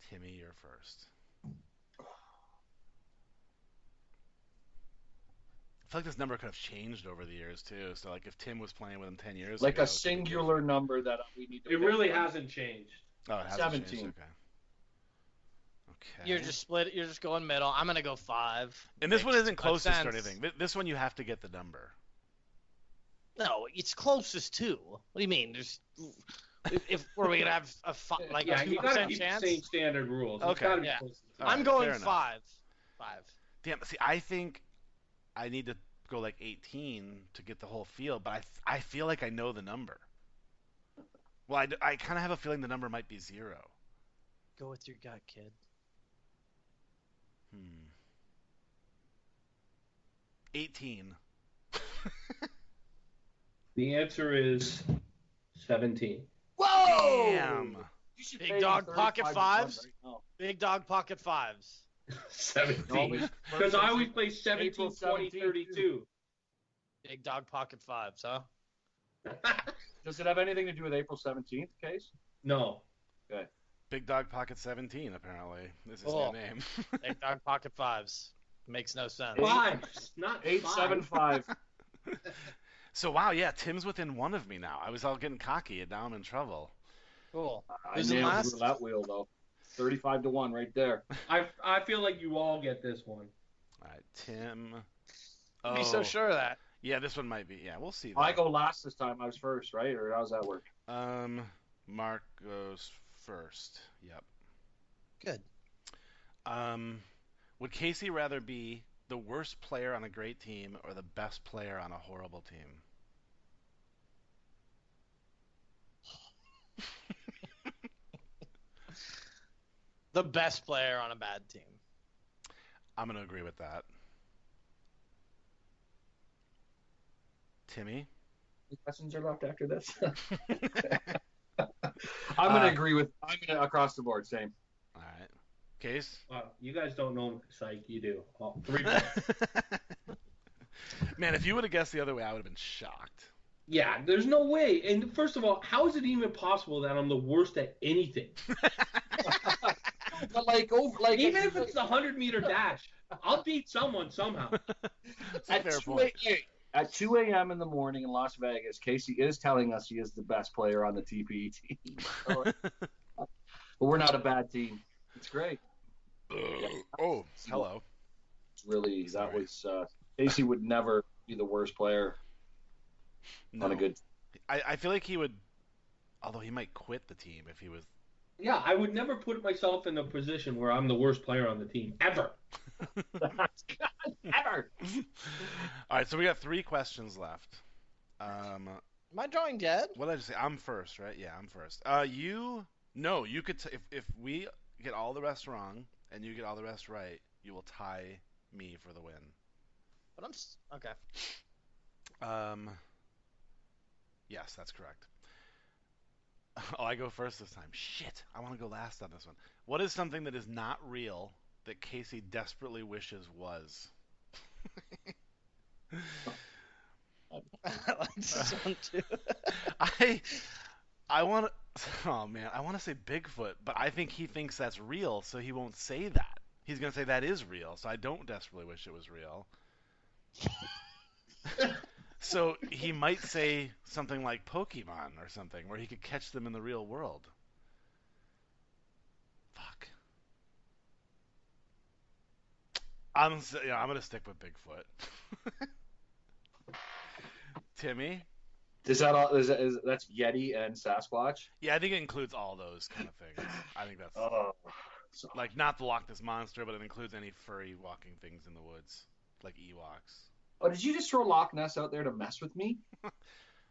Timmy, you're first. I feel like this number could have changed over the years too. So like if Tim was playing with him 10 years like ago, a singular number that we need to. It really hasn't changed. Oh, it hasn't 17. changed. Okay. You're just split. You're just going middle. I'm gonna go 5. And this one Makes isn't much closest or sense. anything. This one you have to get the number. No, it's closest to. What do you mean? There's. If were we gonna have like Yeah, a you gotta 2% keep chance? the same standard rules. It's Okay. gotta be Yeah. close to All I'm right, going fair enough. 5. 5. Damn. See, I think I need to go like 18 to get the whole field, but I feel like I know the number. Well, I kind of have a feeling the number might be 0. Go with your gut, kid. 18. The answer is 17. Whoa! Damn. You should Big pay dog him pocket 35 to 1 fives? right now. Big dog pocket fives. 17. Because I always play 17, April 20, 17th, 32. Big dog pocket fives, huh? Does it have anything to do with April 17th, Case? No. Okay. Big Dog Pocket 17, apparently, is his Cool. new name. Big dog pocket fives. Makes no sense. Fives, not 875. So, wow, yeah, Tim's within one of me now. I was all getting cocky, and now I'm in trouble. Cool. I Who's the nailed last? the roulette wheel, though. 35 to 1 right there. I feel like you all get this one. All right, Tim. I'd be so sure of that. Yeah, this one might be. Yeah, we'll see. I go last this time. I was first, right? Or how's that work? Mark goes first. Yep. Good. Would Casey rather be the worst player on a great team or the best player on a horrible team? The best player on a bad team. I'm going to agree with that. Timmy? Any questions are left after this? I'm going to agree with. I'm going to across the board, same. All right. Case? Wow, you guys don't know Psych. You do. Oh, 3 points. Man, if you would have guessed the other way, I would have been shocked. Yeah, there's no way. And first of all, how is it even possible that I'm the worst at anything? But Even if it's the 100-meter dash, I'll beat someone somehow. That's a fair point. At 2 a.m. in the morning in Las Vegas, Casey is telling us he is the best player on the TPE team. But we're not a bad team. It's great. Oh, hello. It's really, Sorry. that was, Casey would never be the worst player on a good team. I feel like he would, although he might quit the team if he was. Yeah, I would never put myself in a position where I'm the worst player on the team, ever. Ever. All right, so we got 3 questions left. Am I drawing dead? What did I just say? I'm first, right? Yeah, I'm first. You could if we get all the rest wrong and you get all the rest right, you will tie me for the win. But okay. Yes, that's correct. Oh, I go first this time. Shit, I want to go last on this one. What is something that is not real that Casey desperately wishes was? I like this one too. I want to. Oh man, I want to say Bigfoot, but I think he thinks that's real, so he won't say that. He's gonna say that is real, so I don't desperately wish it was real. So he might say something like Pokemon or something, where he could catch them in the real world. Fuck. I'm gonna stick with Bigfoot. Timmy? Is that all? That's Yeti and Sasquatch? Yeah, I think it includes all those kind of things. I think that's So, like not the Loch Ness Monster, but it includes any furry walking things in the woods, like Ewoks. oh, did you just throw Loch Ness out there to mess with me?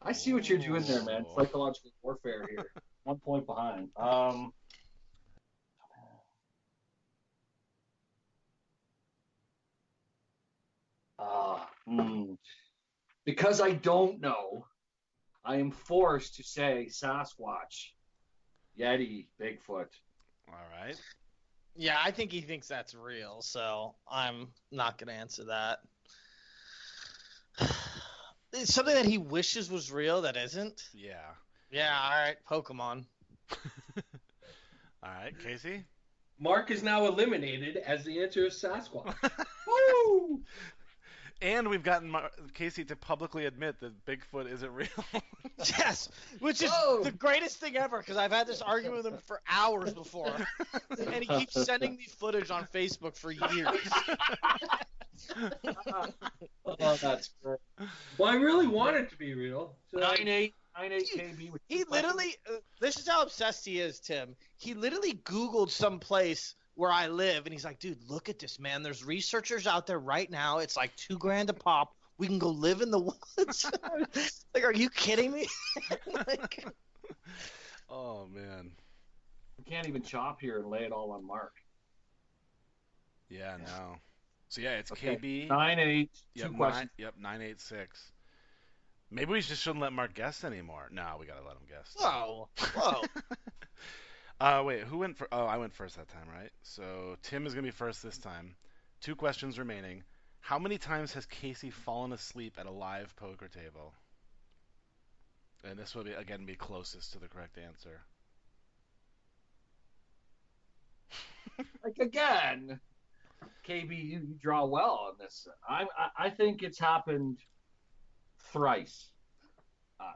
I see what you're doing there, man. Oh. Psychological warfare here. 1 point behind. Because I don't know, I am forced to say Sasquatch, Yeti, Bigfoot. All right. Yeah, I think he thinks that's real, so I'm not gonna answer that. It's something that he wishes was real that isn't. Yeah. Yeah, all right, Pokemon. All right, Casey? Mark is now eliminated as the answer is Sasquatch. Woo! And we've gotten Casey to publicly admit that Bigfoot isn't real. Yes, which is the greatest thing ever because I've had this argument with him for hours before, and he keeps sending me footage on Facebook for years. Oh, that's great. Well, I really want it to be real. So 98 KB. With He literally, this is how obsessed he is, Tim. He literally Googled some place where I live, and he's like, dude, look at this, man. There's researchers out there right now. It's like $2,000 a pop. We can go live in the woods. Like, are you kidding me? Like, Oh, man. We can't even chop here and lay it all on Mark. Yeah, no. So yeah, it's Okay. KB. 9-8. Yep, Two questions. 986. Maybe we just shouldn't let Mark guess anymore. No, we gotta let him guess. Whoa. Wait, who went for? Oh, I went first that time, right? So Tim is gonna be first this time. 2 questions remaining. How many times has Casey fallen asleep at a live poker table? And this will be closest to the correct answer. Like again, KB, you draw well on this. I think it's happened thrice,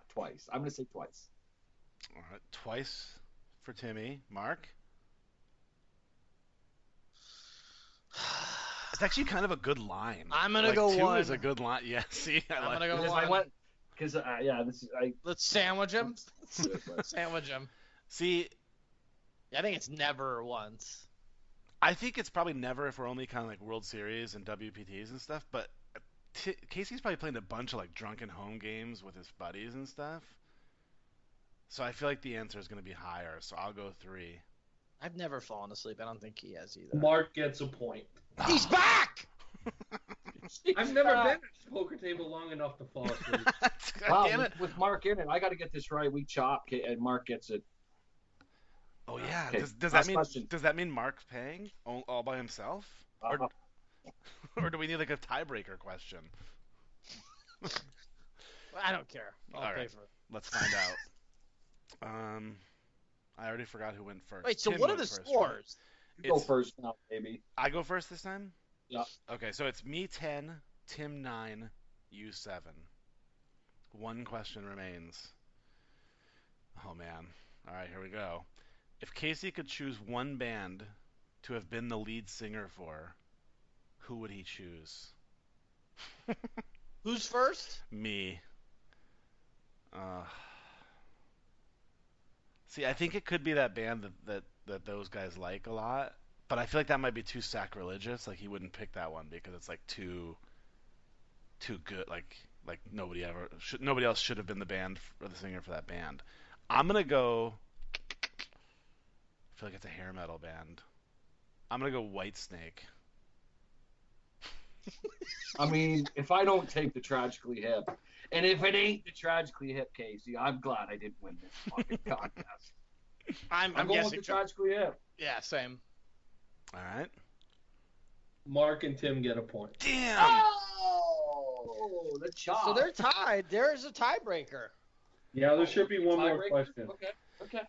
twice. I'm gonna say twice. All right, twice for Timmy. Mark? It's actually kind of a good line. I'm gonna like, go 2 one. is a good line. Yeah, see, I'm gonna go Because one. I went. Because this is Let's sandwich him. Sandwich him. See, I think it's never once. I think it's probably never if we're only kind of like World Series and WPTs and stuff. But Casey's probably playing a bunch of like drunken home games with his buddies and stuff. So I feel like the answer is going to be higher. So I'll go 3. I've never fallen asleep. I don't think he has either. Mark gets a point. He's back! I've never been at a poker table long enough to fall asleep. God damn it. With Mark in it, I got to get this right. We chop, and Mark gets it. Oh yeah. Okay, Does that mean Mark's paying all by himself? Or do we need like a tiebreaker question? I don't care. I'll All pay right. for it. Let's find out. I already forgot who went first. Wait, so Tim what are went the first, right? scores? You go first now, baby. I go first this time? Yeah. Okay, so it's me 10, Tim 9, you 7. 1 question remains. Oh man. All right, here we go. If Casey could choose one band to have been the lead singer for, who would he choose? Who's first? Me. See, I think it could be that band that those guys like a lot, but I feel like that might be too sacrilegious. Like he wouldn't pick that one because it's like too good. Like nobody else should have been the band or the singer for that band. I'm gonna go. I feel like it's a hair metal band. I'm gonna go Whitesnake. I mean, if I don't take the Tragically Hip, and if it ain't the Tragically Hip, Casey, I'm glad I didn't win this fucking contest. I'm I'm going with guessing. the Tragically Hip. Yeah, same. All right. Mark and Tim get a point. Damn. Oh, the chop. So they're tied. There is a tiebreaker. Yeah, there should be one more Tiebreaker? question. Okay.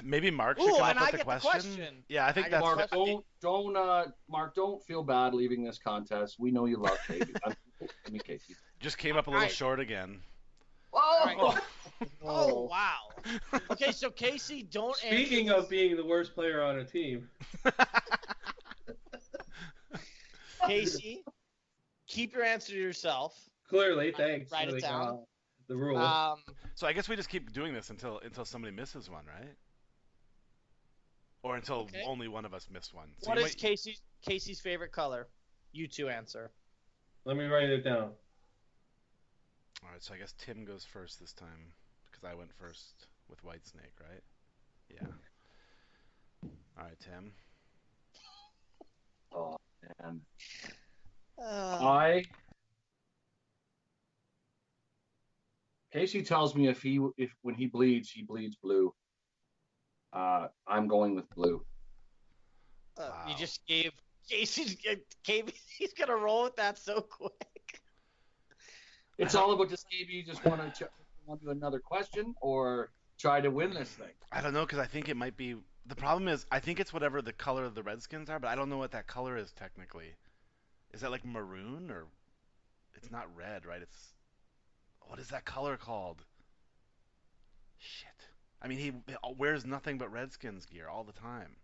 Maybe Mark should Ooh, come and up I with the get the question. question. Yeah, I think I that's. get Mark, Mark, don't feel bad leaving this contest. We know you love Casey. I mean, Casey. Just came up a little Alright. short again. Oh, Oh, wow. Okay, so Casey, don't Speaking answer of being the worst player on a team, Casey, keep your answer to yourself. clearly, thanks. Write it Like, down. the rule. So I guess we just keep doing this until somebody misses one, right? Or until Okay. only one of us miss one. So What you is Casey's favorite color? You two answer. Let me write it down. All right, so I guess Tim goes first this time because I went first with Whitesnake, right? Yeah. All right, Tim. Oh, man. Uh, Casey tells me if when he bleeds blue. I'm going with blue. Wow. You just gave Casey's gonna roll with that so quick. It's all about just maybe you just want to do another question or try to win this thing. I don't know because I think it might be. The problem is I think it's whatever the color of the Redskins are, but I don't know what that color is technically. Is that like maroon or? It's not red, right? It's what is that color called? Shit. I mean, he wears nothing but Redskins gear all the time.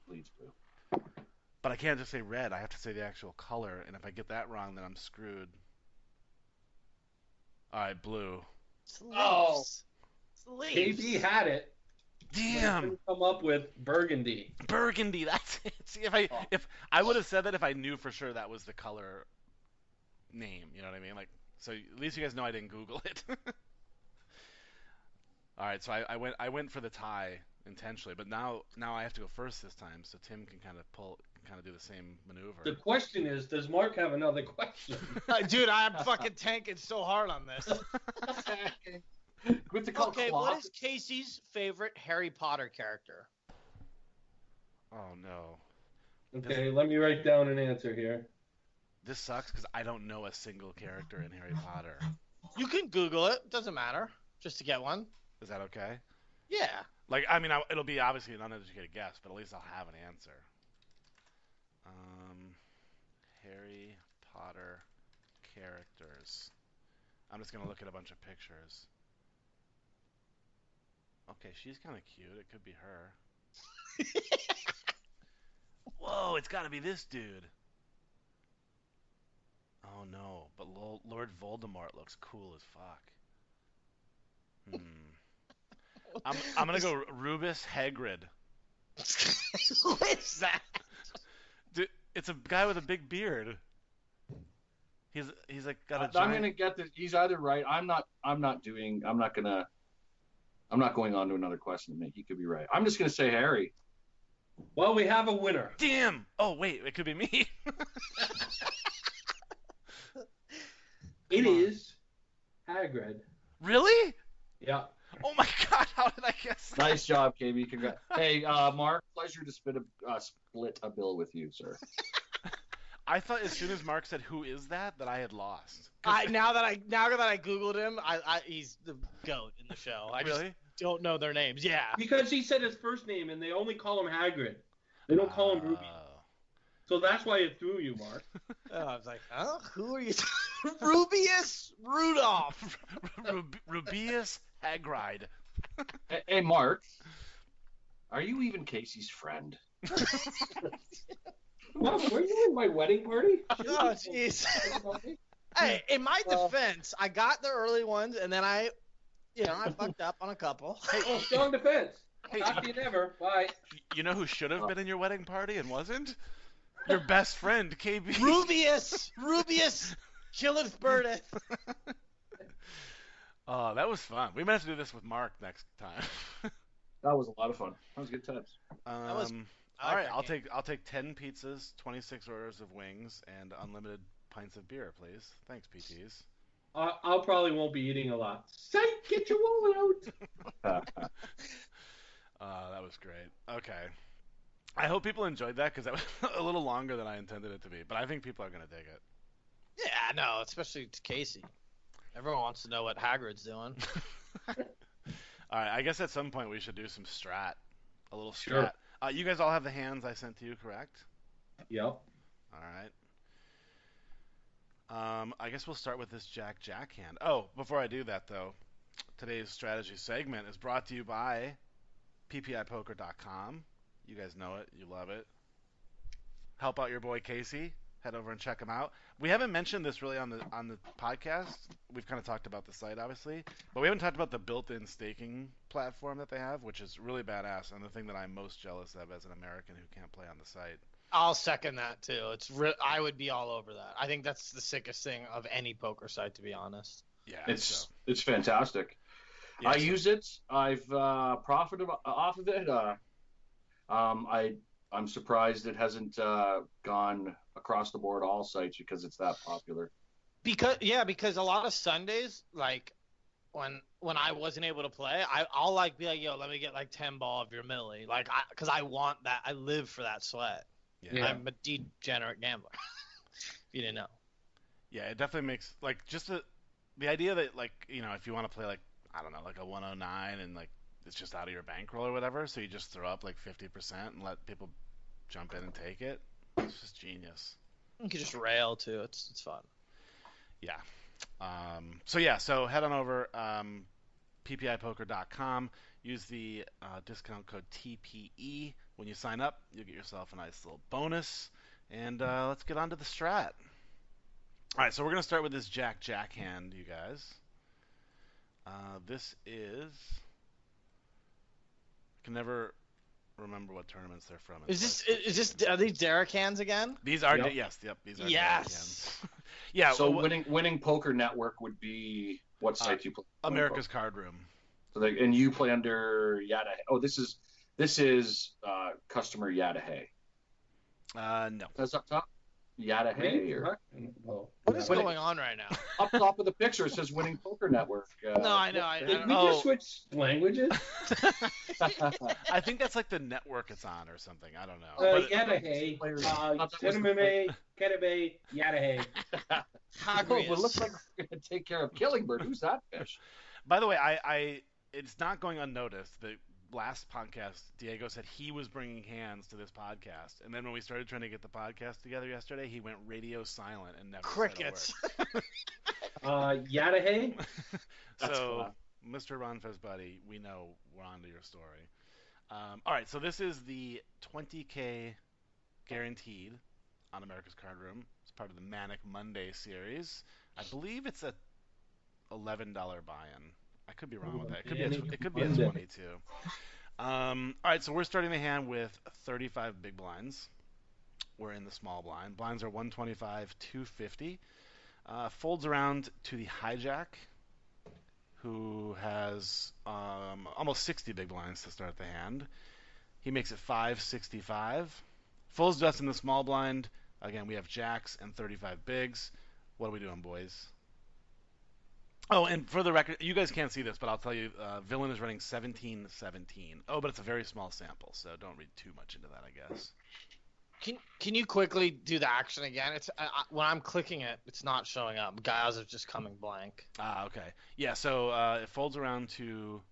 Bleeds blue. But I can't just say red. I have to say the actual color, and if I get that wrong, then I'm screwed. All right, blue. It's Leafs. Oh. It's the Leafs. KB had it. Damn. Couldn't come up with burgundy. Burgundy. That's it. See, if I would have said that if I knew for sure that was the color name, you know what I mean? Like, so at least you guys know I didn't Google it. All right, so I went for the tie intentionally, but now I have to go first this time, so Tim can kind of can kind of do the same maneuver. The question is, does Mark have another question? Dude, I'm fucking tanking so hard on this. What's it called? Okay, Cloth? what is Casey's favorite Harry Potter character? Oh no, Okay, let me write down an answer here. this sucks because I don't know a single character in Harry Potter. You can Google it. Doesn't matter. Just to get one. Is that okay? Yeah. Like, I mean, it'll be obviously an uneducated guess, but at least I'll have an answer. Harry Potter characters. I'm just gonna look at a bunch of pictures. Okay, she's kind of cute. It could be her. Whoa, it's got to be this dude. Oh no, but Lord Voldemort looks cool as fuck. I'm gonna go Rubus Hagrid. Who is that? Dude, it's a guy with a big beard. He's like got a giant... I'm gonna get this. He's either right. I'm not going on to another question. He could be right. I'm just gonna say Harry. Well, we have a winner. Damn! Oh wait, it could be me. It is Hagrid. Really? Yeah. Oh my god, how did I guess that? Nice job, KB. Congrats. Hey, Mark, pleasure to split a bill with you, sir. I thought as soon as Mark said "Who is that?" that I had lost. Now that I googled him, he's the goat in the show. I Really? just don't know their names. Yeah. Because he said his first name, and they only call him Hagrid. They don't call him Ruby. So that's why it threw you, Mark. Oh, I was like, huh? Who are you? Rubius Rudolph. Rubius Hagrid. Hey, Mark, are you even Casey's friend? Mom, were you in my wedding party? Oh, jeez. Hey, in my defense, I got the early ones, and then I fucked up on a couple. Oh, strong defense. Talk to you never. Bye. You know who should have been in your wedding party and wasn't? Your best friend, KB. Rubius Killingbird. Oh, that was fun. We might have to do this with Mark next time. That was a lot of fun. That was good times. All right, I'll take 10 pizzas, 26 orders of wings, and unlimited pints of beer, please. Thanks, PTs. I'll probably won't be eating a lot. Psych, get your wallet out. That was great. Okay. I hope people enjoyed that because that was a little longer than I intended it to be, but I think people are going to dig it. Yeah, no, especially to Casey. Everyone wants to know what Hagrid's doing. All right, I guess at some point we should do some strat. A little strat. Sure. You guys all have the hands I sent to you, correct? Yep. All right. I guess we'll start with this Jack hand. Oh, before I do that, though, today's strategy segment is brought to you by PPIpoker.com. You guys know it. You love it. Help out your boy Casey. Head over and check him out. We haven't mentioned this really on the podcast. We've kind of talked about the site, obviously, but we haven't talked about the built-in staking platform that they have, which is really badass, and the thing that I'm most jealous of as an American who can't play on the site. I'll second that too. I would be all over that. I think that's the sickest thing of any poker site, to be honest. Yeah, it's fantastic. Yeah, I use it. I've profited off of it. I'm surprised it hasn't gone across the board all sites because it's that popular. Because a lot of Sundays, like when I wasn't able to play, I'll like be like, yo, let me get like 10 ball of your milli, like because I want that. I live for that sweat. Yeah. I'm a degenerate gambler. If you didn't know. Yeah, it definitely makes like just the idea that like if you want to play like I don't know like a 109 and like it's just out of your bankroll or whatever, so you just throw up like 50% and let people jump in and take it. It's just genius. You can just rail too. It's fun. Yeah. So head on over PPIpoker.com. Use the discount code TPE when you sign up. You'll get yourself a nice little bonus. And let's get on to the strat. All right, so we're going to start with this Jack hand, you guys. This is... I can never remember what tournaments they're from. Are these Derek hands again? These are, Yep. yes, these are Yes. Derek hands. Yeah. So winning Poker Network would be what site you play? America's Card Room. So and you play under Yadahe. Oh, this is customer Yadahe. No. That's up top. Yada hey, or What is going on right now? up top of the picture it says Winning Poker Network. No, I know. Did we just switch languages? I think that's like the network it's on or something. I don't know. Yada hey. Cinnamon, Kenebe, yada hey. Oh, but it looks like we're going to take care of Killingbird. Who's that fish? By the way, it's not going unnoticed. The last podcast, Diego said he was bringing hands to this podcast, and then when we started trying to get the podcast together yesterday, he went radio silent and never Crickets. said a word. Yada hey. So, Mr. Ronfez buddy, we know we're on to your story. All right, so this is the 20K guaranteed on America's Card Room. It's part of the Manic Monday series. I believe it's a $11 buy-in. I could be wrong with that. It could be a 22. All right, so we're starting the hand with 35 big blinds. We're in the small blind. Blinds are 125, 250. Folds around to the hijack, who has almost 60 big blinds to start the hand. He makes it 565. Folds to us in the small blind. Again, we have jacks and 35 bigs. What are we doing, boys? Oh, and for the record, you guys can't see this, but I'll tell you, Villain is running 17-17. Oh, but it's a very small sample, so don't read too much into that, I guess. Can you quickly do the action again? It's when I'm clicking it, it's not showing up. Guys are just coming blank. Okay. Yeah, so it folds around to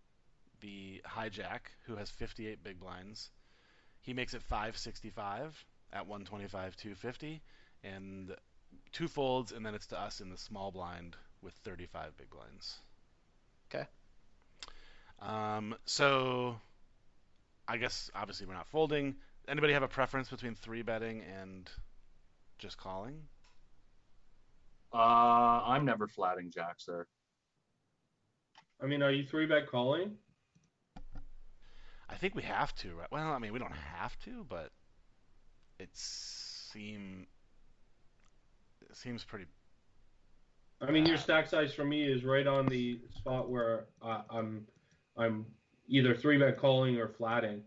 the hijack, who has 58 big blinds. He makes it 565 at 125, 250, and two folds, and then it's to us in the small blind with 35 big blinds. Okay. So I guess obviously we're not folding. Anybody have a preference between 3-betting and just calling? I'm never flatting jacks there. I mean, are you 3-bet calling? I think we have to, right? Well, I mean, we don't have to, but it seems pretty. I mean, your stack size for me is right on the spot where I'm either 3-bet calling or flatting.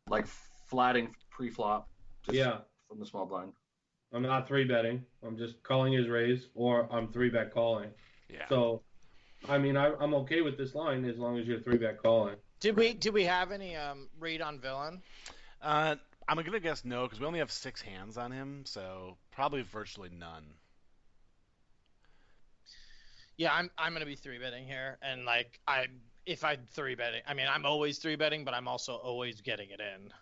Like flatting pre-flop. Yeah. From the small blind. I'm not 3-betting. I'm just calling his raise, or I'm 3-bet calling. Yeah. So, I mean, I'm okay with this line as long as you're 3-bet calling. Did we have any read on Villain? I'm gonna guess no, because we only have 6 hands on him, so probably virtually none. Yeah, I'm gonna be 3-betting here, and like if I'm 3-betting, I mean I'm always 3-betting, but I'm also always getting it in.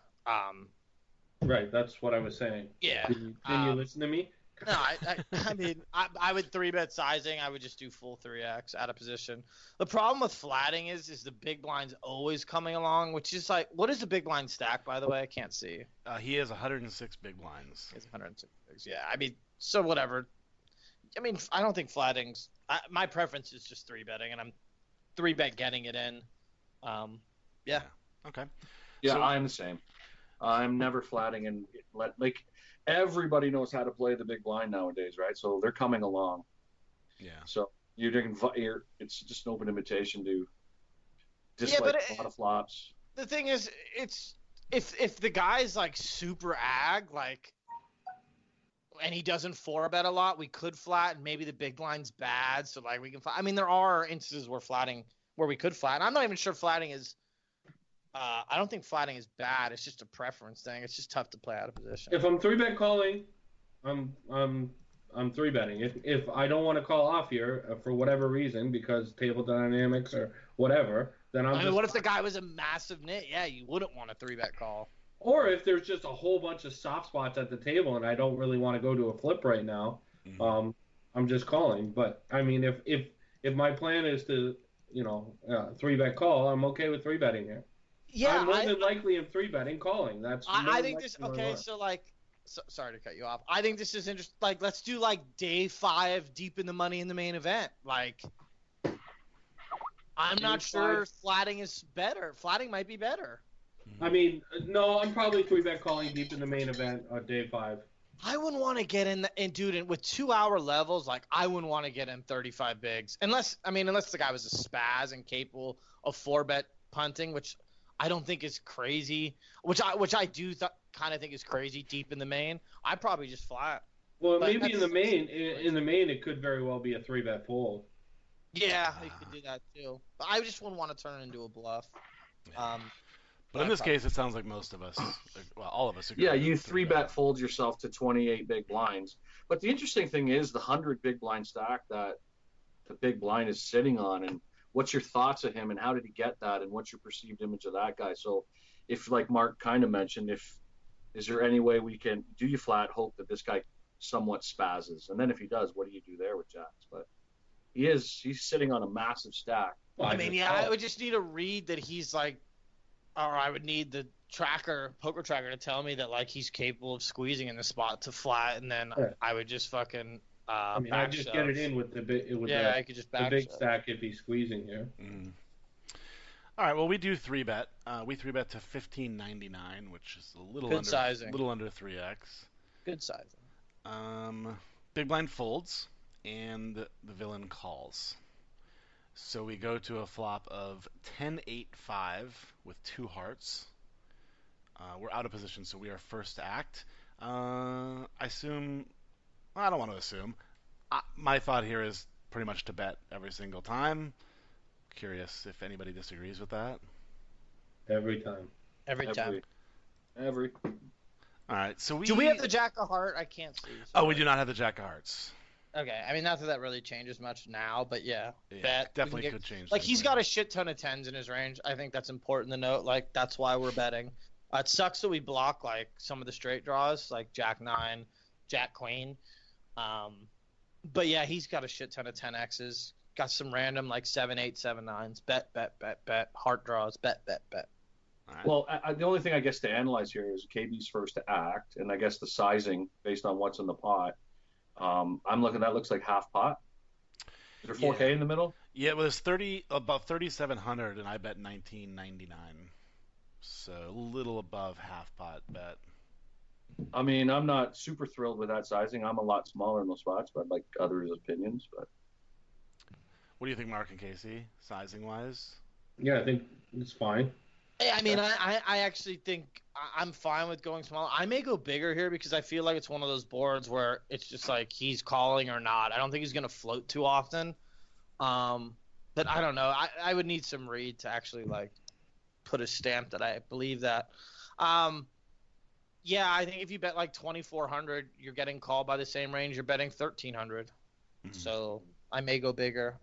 Right, that's what I was saying. Yeah. Didn't you listen to me? No, I mean I would 3-bet sizing. I would just do full 3x out of position. The problem with flatting is the big blind's always coming along, which is like, what is the big blind stack, by the way? I can't see. He has 106 big blinds. It's 106 bigs. Yeah, I mean, so whatever. I mean, I don't think flatting's. My preference is just 3-betting, and I'm 3-bet getting it in. Yeah. Okay. Yeah, So- I'm the same. I'm never flatting, and like everybody knows how to play the big blind nowadays, right? So they're coming along. Yeah. So it's just an open invitation to Yeah, but a lot of flops. The thing is, it's if the guy's like super ag, like, and he doesn't 4-bet a lot, we could flat, and maybe the big blind's bad, so like we can flat. I mean, there are instances where we could flat. And I'm not even sure flatting is. I don't think flatting is bad. It's just a preference thing. It's just tough to play out of position. If I'm 3-bet calling, I'm 3-betting. If I don't want to call off here for whatever reason, because table dynamics or whatever, then I mean, what if the guy was a massive nit? Yeah, you wouldn't want a 3-bet call. Or if there's just a whole bunch of soft spots at the table and I don't really want to go to a flip right now, I'm just calling. But I mean, if my plan is to 3-bet call, I'm okay with 3-betting here. Yeah, I'm more than likely am 3-betting calling. That's I think this. Okay, so like, sorry to cut you off. I think this is interesting. Like, let's do like day 5 deep in the money in the main event. Like, I'm not sure flatting is better. Flatting might be better. I mean, no, I'm probably 3-bet calling deep in the main event on day 5. I wouldn't want to get in, dude, with 2-hour levels, like, I wouldn't want to get in 35 bigs. Unless the guy was a spaz and capable of 4-bet punting, which I don't think is crazy, which I do kind of think is crazy deep in the main, I'd probably just flat. Well, But maybe in the that's- main, it could very well be a 3-bet fold. Yeah, you could do that too. But I just wouldn't want to turn it into a bluff. But in this case, it sounds like most of us, well, all of us agree. Yeah, you with 3-bet fold yourself to 28 big blinds. But the interesting thing is the 100 big blind stack that the big blind is sitting on, and what's your thoughts of him, and how did he get that, and what's your perceived image of that guy? So if, like Mark kind of mentioned, is there any way we can, do you flat hope that this guy somewhat spazzes? And then if he does, what do you do there with jacks? But he's sitting on a massive stack. I mean, yeah, I would just need a read that he's like, or I would need the poker tracker to tell me that like he's capable of squeezing in the spot to flat, and then I would just fucking I mean, I just shove. get it in with I could just the back big shove. stack if he's squeezing here. Mm. All right, well, we do 3-bet. We 3-bet to 15.99, which is a little Good sizing. little under 3x. Good sizing. Big blind folds, and the villain calls. So we go to a flop of 10-8-5 with 2 hearts. We're out of position, so we are first to act. I assume... Well, I don't want to assume. My thought here is pretty much to bet every single time. Curious if anybody disagrees with that. Every time. Every time. Every. All right, so Do we have the jack of heart? I can't see. Oh, we do not have the jack of hearts. Okay, I mean, not that really changes much now, but yeah, Yeah, bet. definitely could change. Like, things he's got later. a shit ton of tens in his range. I think that's important to note. Like, that's why we're betting. It sucks that we block, like, some of the straight draws, like Jack 9, Jack Queen. But yeah, he's got a shit ton of 10Xs. Got some random, like, 7, 8, 7, 9s. Bet. Heart draws. Bet. All right. Well, the only thing I guess to analyze here is KB's first to act, and I guess the sizing based on what's in the pot. I'm looking. That looks like half pot. Is there 4K in the middle? Yeah, it was about 3,700, and I bet 19.99, so a little above half pot bet. I mean, I'm not super thrilled with that sizing. I'm a lot smaller in those spots, but I'd like others' opinions. But What do you think, Mark and Casey, sizing wise? Yeah, I think it's fine. I mean, I actually think I'm fine with going small. I may go bigger here because I feel like it's one of those boards where it's just like he's calling or not. I don't think he's going to float too often. But I don't know. I would need some read to actually like put a stamp that I believe that. Yeah, I think if you bet like 2,400, you're getting called by the same range you're betting 1,300. Mm-hmm. So I may go bigger.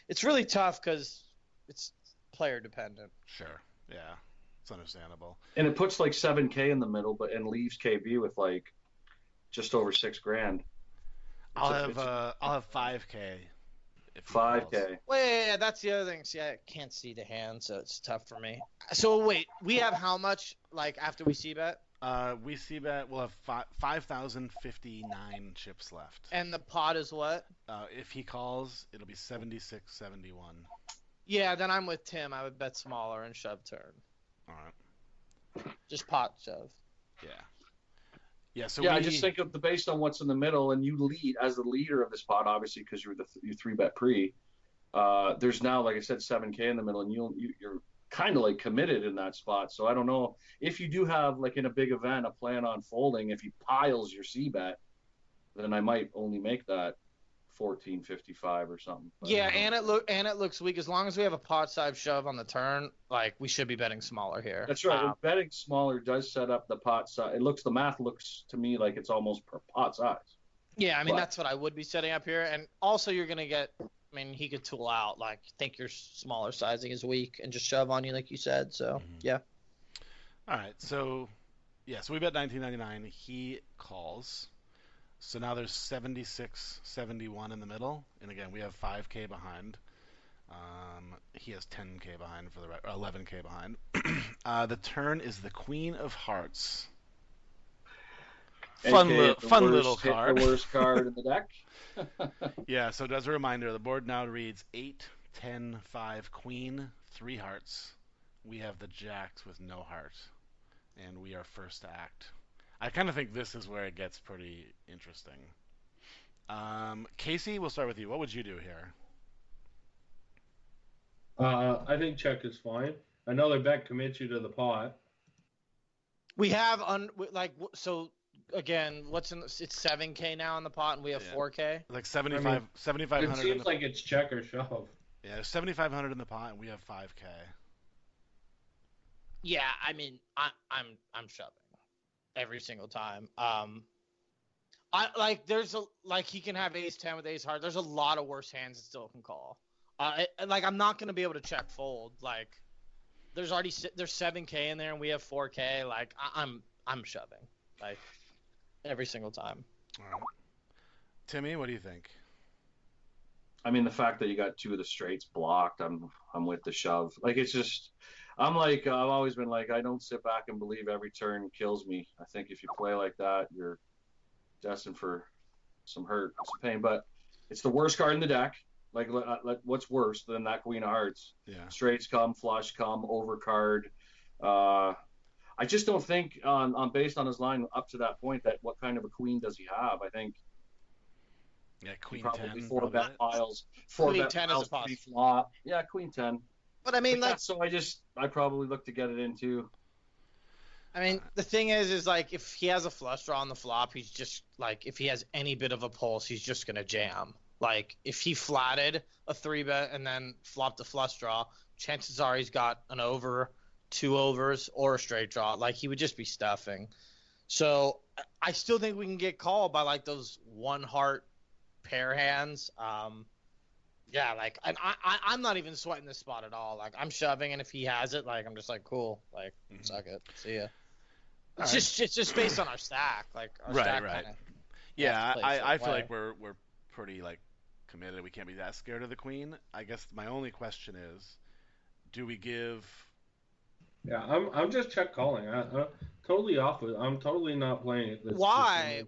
It's really tough because it's player dependent. Sure. Yeah, it's understandable. and it puts like 7K in the middle, and leaves KB with like just over $6,000. I'll have 5K. If he 5K. calls. Wait, that's the other thing. See, I can't see the hand, so it's tough for me. So wait, we have how much like after we see bet? We see that we'll have 5,059 chips left. And the pot is what? If he calls, it'll be 76.71. Yeah, then I'm with Tim. I would bet smaller and shove turn. All right. Just pot shove. Yeah. Yeah. So I just think of based on what's in the middle, and you lead as the leader of this pot, obviously, because you're you 3-bet pre. There's now, like I said, 7K in the middle, and you're kind of like committed in that spot. So I don't know if you do have like in a big event a plan on folding. If he piles your C bet, then I might only make that 14.55 or something. But, Yeah, and it looks weak. As long as we have a pot side shove on the turn, like we should be betting smaller here. That's right. Betting smaller does set up the pot size. The math looks to me like it's almost per pot size. Yeah, I mean, But- that's what I would be setting up here. And also, you're going to get, I mean, he could tool out, like, think your smaller sizing is weak and just shove on you, like you said. So, yeah. All right. So we bet 19.99. He calls. So now there's 76.71 in the middle, and again we have 5K behind. He has 10K behind for the right, or 11K behind. The turn is the Queen of Hearts. Fun little card. The worst card in the deck. Yeah. So as a reminder, the board now reads 8, 10, 5, Queen, 3 hearts. We have the jacks with no heart, and we are first to act. I kind of think this is where it gets pretty interesting. Casey, we'll start with you. What would you do here? I think check is fine. Another bet commits you to the pot. We have so again, it's 7K now in the pot, and we have 4K. Like 7,500. It seems like it's check or shove. Yeah, 7,500 in the pot, and we have 5K. Yeah, I mean, I'm shoving every single time. He can have ace 10 with ace heart. There's a lot of worse hands that still can call. I'm not gonna be able to check fold. Like, there's 7K in there, and we have 4K. Like, I'm shoving, like, every single time. All right. Timmy, what do you think? I mean, the fact that you got 2 of the straights blocked, I'm with the shove. Like, it's just, I've always been like, I don't sit back and believe every turn kills me. I think if you play like that, you're destined for some hurt, some pain. But it's the worst card in the deck. Like what's worse than that Queen of Hearts? Yeah. Straights come, flush come, overcard. I just don't think on based on his line up to that point that what kind of a queen does he have? I think. Yeah, Queen probably 10. 4 bet piles. Queen 10 is a possible. Flop. Yeah, Queen 10. But I mean, so I probably look to get it into. I mean, the thing is like, if he has a flush draw on the flop, he's just like, if he has any bit of a pulse, he's just gonna jam. Like, if he flatted a 3-bet and then flopped a flush draw, chances are he's got an over, 2 overs, or a straight draw. Like, he would just be stuffing. So I still think we can get called by like those 1 heart pair hands. Yeah, like, and I'm not even sweating this spot at all. Like, I'm shoving, and if he has it, like, I'm just like, cool. Like, suck it. See ya. It's just based on our stack. Like, our stack right. kinda, Yeah, I feel like we're pretty, like, committed. We can't be that scared of the queen. I guess my only question is, do we give... Yeah, I'm just check calling. I'm totally off with it. I'm totally not playing it. Why?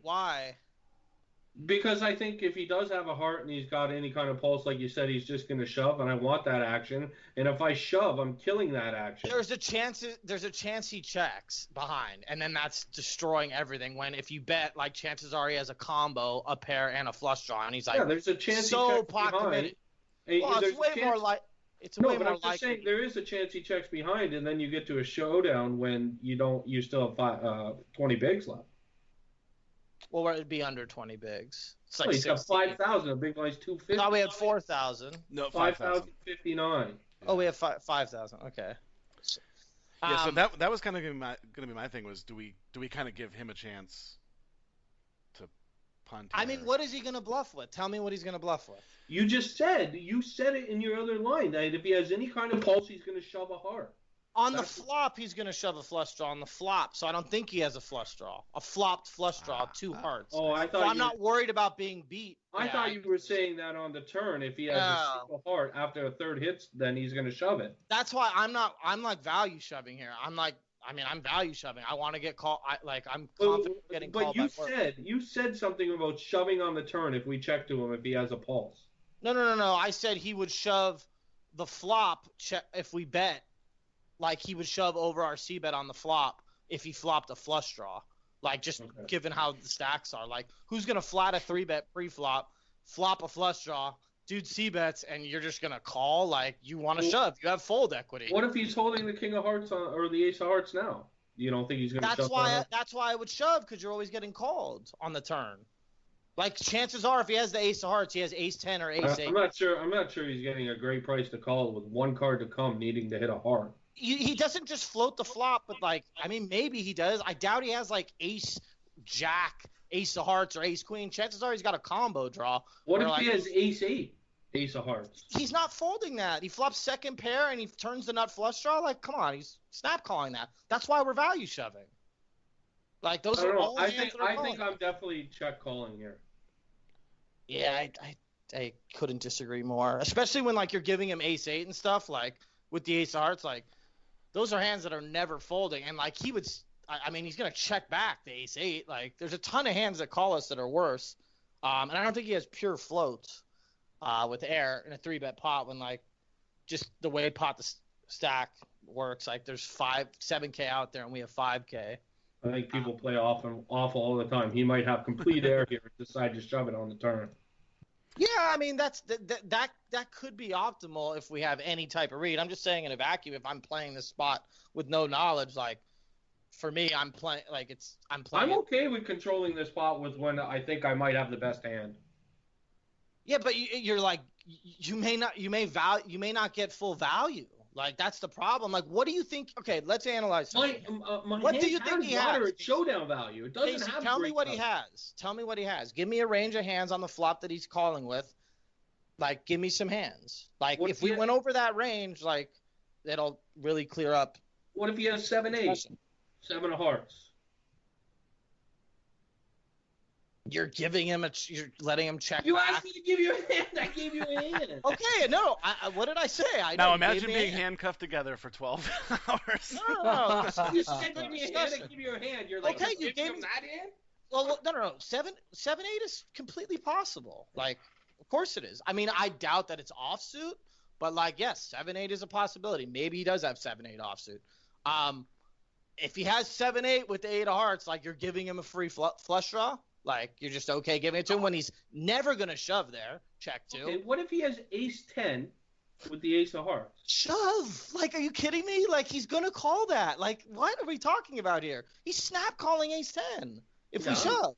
Because I think if he does have a heart and he's got any kind of pulse, like you said, he's just going to shove, and I want that action. And if I shove, I'm killing that action. There's a chance he checks behind, and then that's destroying everything. When if you bet, like, chances are he has a combo, a pair, and a flush draw, and he's like, there's a chance so he checks pot behind. committed. Well, it's way more like. I'm just saying there is a chance he checks behind, and then you get to a showdown when you still have 20 bigs left. Well, it'd be under 20 bigs. It's like he's got 5,000. A big blind is 250. No, we had 4,000. No, 5,059. Oh, we have 5,000. Okay. Yeah, so that was kind of going to be my thing. Was do we kind of give him a chance to punt? I mean, what is he going to bluff with? Tell me what he's going to bluff with. You said it in your other line that if he has any kind of pulse, he's going to shove a heart. On the flop, he's going to shove a flush draw on the flop, so I don't think he has a flush draw. A flopped flush draw, 2 hearts. Oh, I thought so I'm not worried about being beat. I thought you were saying that on the turn, if he has a single heart after a third hits, then he's going to shove it. That's why I'm like value shoving here. I'm value shoving. I want to get called. I'm confident getting called. But you said something about shoving on the turn if we check to him if he has a pulse. No. I said he would shove the flop if we bet. Like, he would shove over our C-bet on the flop if he flopped a flush draw. Like, just given how the stacks are. Like, who's going to flat a 3-bet pre-flop, flop a flush draw, dude C-bets, and you're just going to call? Like, you want to shove. You have fold equity. What if he's holding the king of hearts or the ace of hearts now? You don't think he's going to shove? That's why I would shove, because you're always getting called on the turn. Like, chances are, if he has the ace of hearts, he has ace 10 or ace 8. I'm not sure he's getting a great price to call with 1 card to come needing to hit a heart. He doesn't just float the flop, but, like, I mean, maybe he does. I doubt he has, like, ace jack, ace of hearts, or ace queen. Chances are he's got a combo draw. What if he has ace 8, ace of hearts? He's not folding that. He flops second pair and he turns the nut flush draw. Like, come on, he's snap calling that. That's why we're value shoving. Like, those are all hands that are calling. I think I'm definitely check calling here. Yeah, I couldn't disagree more. Especially when, like, you're giving him ace 8 and stuff, like, with the ace of hearts, like, those are hands that are never folding. And, like, he would – I mean, he's going to check back the ace 8. Like, there's a ton of hands that call us that are worse. And I don't think he has pure floats with air in a 3-bet pot when, like, just the way the stack works. Like, there's 7K out there and we have 5K. I think people play off all the time. He might have complete air here and decide to shove it on the turn. Yeah, I mean, that could be optimal if we have any type of read. I'm just saying in a vacuum, if I'm playing this spot with no knowledge, like, for me, I'm playing. I'm okay with controlling this pot with when I think I might have the best hand. Yeah, but you're like, you may not get full value. Like, that's the problem. Like, what do you think? Okay, let's analyze something. My What hand do you think he has? moderate showdown value. It doesn't have Tell me great what he stuff. has. Tell me what he has. Give me a range of hands on the flop that he's calling with. Like, give me some hands. Like, What if if we he- went over that range, like, that'll really clear up. What if he has 7-8? discussion. 7 of hearts. You're giving him you're letting him check. You back. asked me to give you a hand. I gave you a hand. Okay, no. What did I say? Now imagine being handcuffed together for 12 hours. No. You said give me a hand. I give you a hand. You're like, Okay, you you gave him me- that hand? Well, no. 7-8 is completely possible. Like, of course it is. I mean, I doubt that it's offsuit, but like, yes, 7-8 is a possibility. Maybe he does have 7-8 offsuit. If he has 7-8 with the 8 of hearts, like, you're giving him a free flush draw. Like, you're just okay giving it to him when he's never gonna shove there. Check 2. Okay, what if he has ace 10 with the ace of hearts? Shove. Like, are you kidding me? Like, he's gonna call that. Like, what are we talking about here? He's snap calling ace 10 if we Yeah. shove.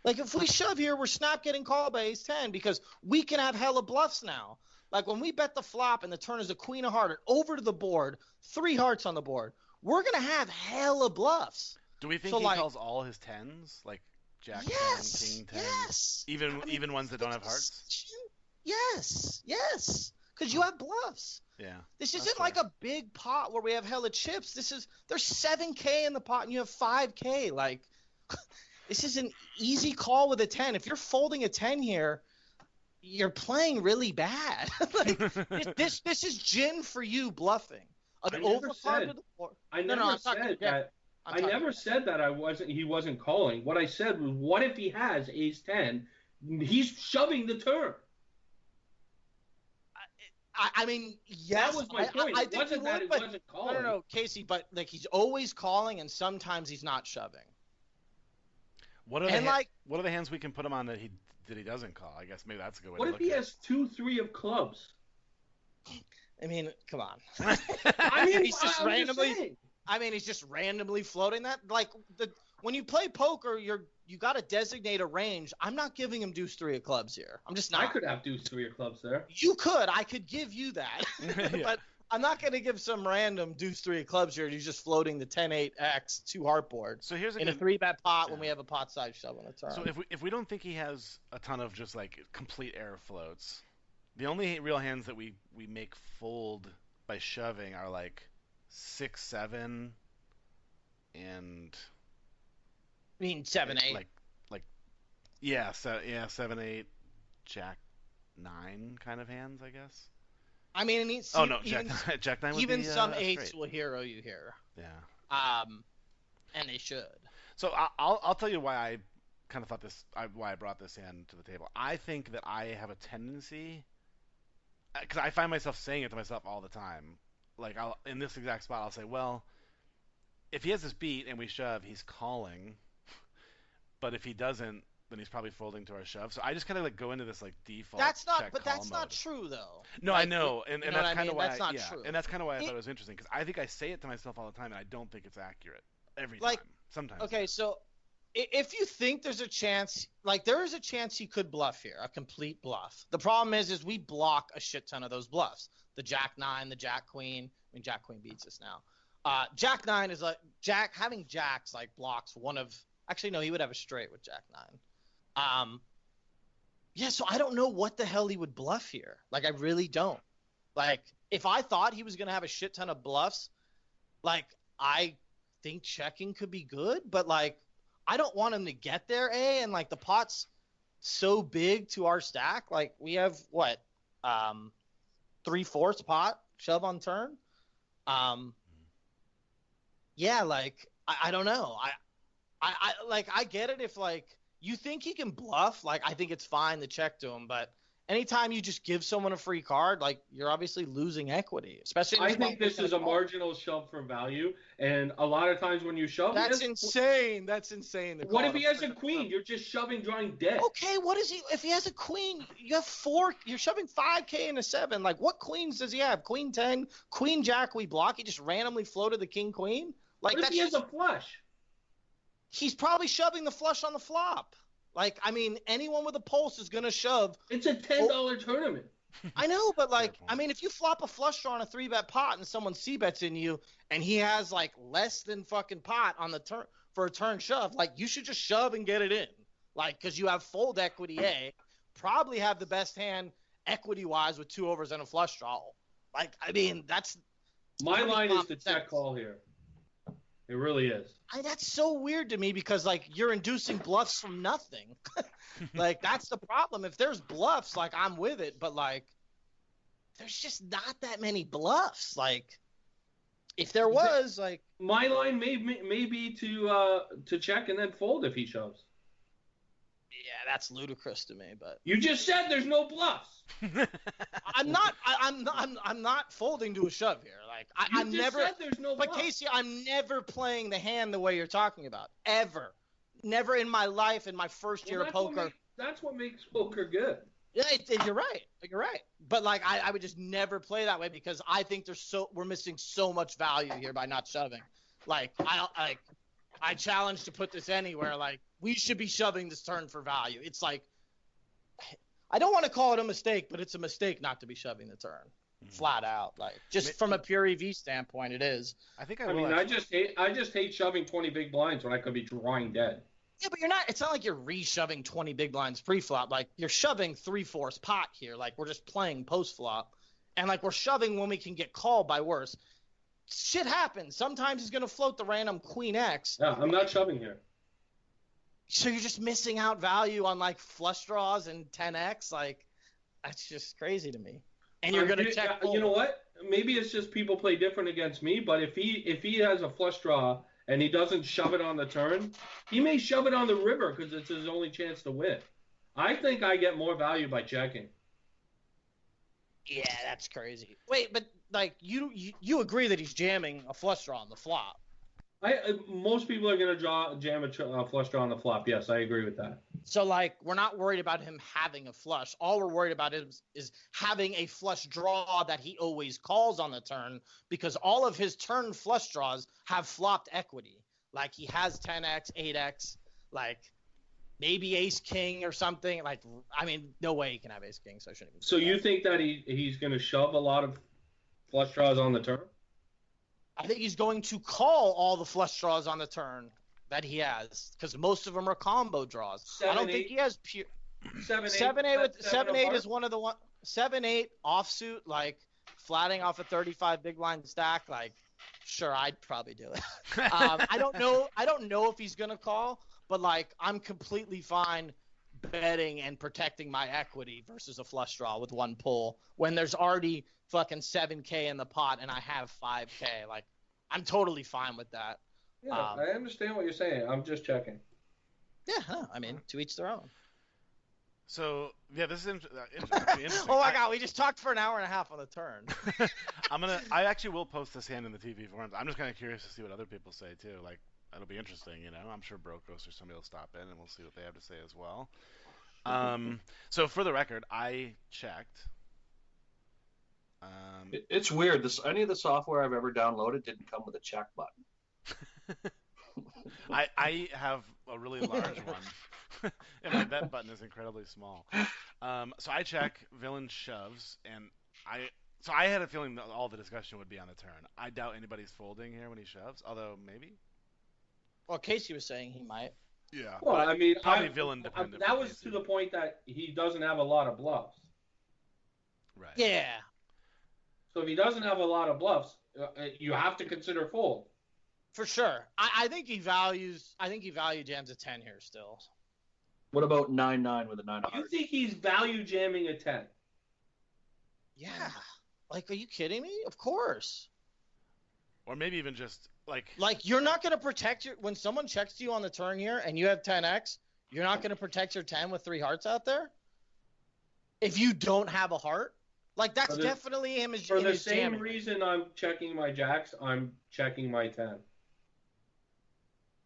Like, if we shove here, we're snap getting called by ace 10 because we can have hella bluffs now. Like, when we bet the flop and the turn is a queen of heart and over to the board, 3 hearts on the board, we're gonna have hella bluffs. Do we think So, he like- calls all his tens? Like Jack Yes. 10, King 10? Yes. Even ones that don't have hearts? Yes. Because you have bluffs. Yeah. This That's isn't like a big pot where we have hella chips. There's 7K in the pot and you have 5K. Like, this is an easy call with a 10. If you're folding a 10 here, you're playing really bad. Like, this is gin for you bluffing. I An never overcard said- to the board. I No, never I'm talking- said yeah, that. I'm I talking- never said that he wasn't calling. What I said was, what if he has ace 10? He's shoving the turn. I mean, yes. That was my point. I It think wasn't he that would, it but wasn't calling. no, Casey. But like, he's always calling, and sometimes he's not shoving. What are And, what are the hands we can put him on that he doesn't call? I guess maybe that's a good way What to if look he at has 2-3 of clubs? I mean, come on. I mean, He's just I'm randomly- saying. I mean, he's just randomly floating that. Like, when you play poker, you got to designate a range. I'm not giving him deuce 3 of clubs here. I'm just not. I could have deuce 3 of clubs there. You could. I could give you that. Yeah. But I'm not going to give some random deuce 3 of clubs here. He's just floating the 10-8x 2 heart board So here's in a good- 3-bet pot when yeah. we have a pot size shove on the turn. So if we don't think he has a ton of just like complete error floats, the only real hands that we make fold by shoving are like 6, 7, and I mean, 7-8. like 7, 8, Jack 9 kind of hands, I guess. I mean, and he's, Oh no, even, Jack 9 would even be some straight. eights will hero you here. Yeah. And they should. So I'll tell you why I kind of thought why I brought this hand to the table. I think that I have a tendency, because I find myself saying it to myself all the time. Like in this exact spot, I'll say, well, if he has this beat and we shove, he's calling. But if he doesn't, then he's probably folding to our shove. So I just kind of like go into this like default. That's not. check But call that's not mode. true, though. No, Like, I know, and you know that's what I kind of mean? why. That's not yeah, true. and that's kind of why I thought it was interesting, because I think I say it to myself all the time, and I don't think it's accurate every Like, time. Sometimes. Okay, so if you think there's a chance, like there is a chance he could bluff here, a complete bluff. The problem is we block a shit ton of those bluffs. The Jack 9, the Jack Queen. I mean, Jack Queen beats us now. Jack 9 is like having jacks like blocks one of. Actually, no, he would have a straight with Jack 9. Yeah, so I don't know what the hell he would bluff here. Like, I really don't. Like, if I thought he was gonna have a shit ton of bluffs, like I think checking could be good, but like I don't want him to get there, and like the pot's so big to our stack. Like we have what 3/4 pot shove on turn. Yeah, like I don't know. I like I get it if like you think he can bluff, like I think it's fine to check to him, but anytime you just give someone a free card, like you're obviously losing equity, especially in I this think spot this where is he's a gonna call. marginal shove for value, and a lot of times when you shove, That's yes, insane. That's insane. to What call if it he a has a marginal queen? shove. You're just shoving, drawing dead. Okay, what is he? If he has a queen, you have 4. You're shoving 5K and a 7. Like, what queens does he have? Queen 10, Queen Jack. We block. He just randomly floated the King Queen. Like, what if he has a flush? He's probably shoving the flush on the flop. Like, I mean, anyone with a pulse is going to shove. It's a $10 tournament. I know, but like, I mean, if you flop a flush draw on a 3-bet pot and someone c-bets in you and he has like less than fucking pot on the turn for a turn shove, like you should just shove and get it in. Like, because you have fold equity A, probably have the best hand equity-wise with 2 overs and a flush draw. Like, I mean, that's... My line is the check call here. It really is. That's so weird to me because, like, you're inducing bluffs from nothing. Like, that's the problem. If there's bluffs, like, I'm with it. But, like, there's just not that many bluffs. Like, if there was, like... My line may be to check and then fold if he shoves. Yeah, that's ludicrous to me, but... You just said there's no bluffs. I'm not folding to a shove here. Like I'm never said there's no But bluff. Casey, I'm never playing the hand the way you're talking about. Ever. Never in my life in my first year of poker. That's what makes poker good. Yeah, you're right. You're right. But like I would just never play that way because I think we're missing so much value here by not shoving. Like I challenge to put this anywhere. Like we should be shoving this turn for value. It's like I don't want to call it a mistake, but it's a mistake not to be shoving the turn, flat out. Like just from a pure EV standpoint, it is. I just hate shoving 20 big blinds when I could be drawing dead. Yeah, but you're not. It's not like you're re-shoving 20 big blinds pre-flop. Like you're shoving 3/4 pot here. Like we're just playing post-flop, and like we're shoving when we can get called by worse. Shit happens. Sometimes he's gonna float the random Queen X. Yeah, I'm not shoving here. So you're just missing out value on like flush draws and 10x. Like that's just crazy to me. And you're gonna check. You know what? Maybe it's just people play different against me. But if he has a flush draw and he doesn't shove it on the turn, he may shove it on the river because it's his only chance to win. I think I get more value by checking. Yeah, that's crazy. Wait, but like you agree that he's jamming a flush draw on the flop? Most people are going to jam a flush draw on the flop. Yes, I agree with that. So, like, we're not worried about him having a flush. All we're worried about is having a flush draw that he always calls on the turn because all of his turn flush draws have flopped equity. Like, he has 10x, 8x, like, maybe ace-king or something. Like, I mean, no way he can have ace-king, so I shouldn't even So you think that he's going to shove a lot of flush draws on the turn? I think he's going to call all the flush draws on the turn that he has because most of them are combo draws. I don't think he has pure 7-8 is one of the 7-8 offsuit, like flatting off a 35 big line stack. Like, sure, I'd probably do it. I don't know if he's gonna call, but like I'm completely fine betting and protecting my equity versus a flush draw with one pull when there's already fucking 7K in the pot and I have 5K. Like, I'm totally fine with that. Yeah, I understand what you're saying. I'm just checking. Yeah, I mean, to each their own. So, yeah, this is interesting. Oh my God, we just talked for an hour and a half on the turn. I actually will post this hand in the TV forums. I'm just kind of curious to see what other people say too. Like, it'll be interesting, you know. I'm sure Brokos or somebody will stop in and we'll see what they have to say as well. So for the record, I checked. It's weird. Any of the software I've ever downloaded didn't come with a check button. I have a really large one, and my bet button is incredibly small. So I check, villain shoves, and I had a feeling that all the discussion would be on the turn. I doubt anybody's folding here when he shoves, although maybe. Well, Casey was saying he might. Yeah. Well, I mean, probably villain dependent. That was to the point that he doesn't have a lot of bluffs. Right. Yeah. So if he doesn't have a lot of bluffs, you have to consider fold. For sure. I think he value jams a 10 here still. What about 9-9 with a 9 of You hearts? think he's value jamming a 10? Yeah. Like, are you kidding me? Of course. Or maybe even just like you're not going to protect when someone checks you on the turn here and you have 10x, you're not going to protect your 10 with 3 hearts out there? If you don't have a heart? Like, that's definitely him. For the same reason I'm checking my jacks, I'm checking my 10.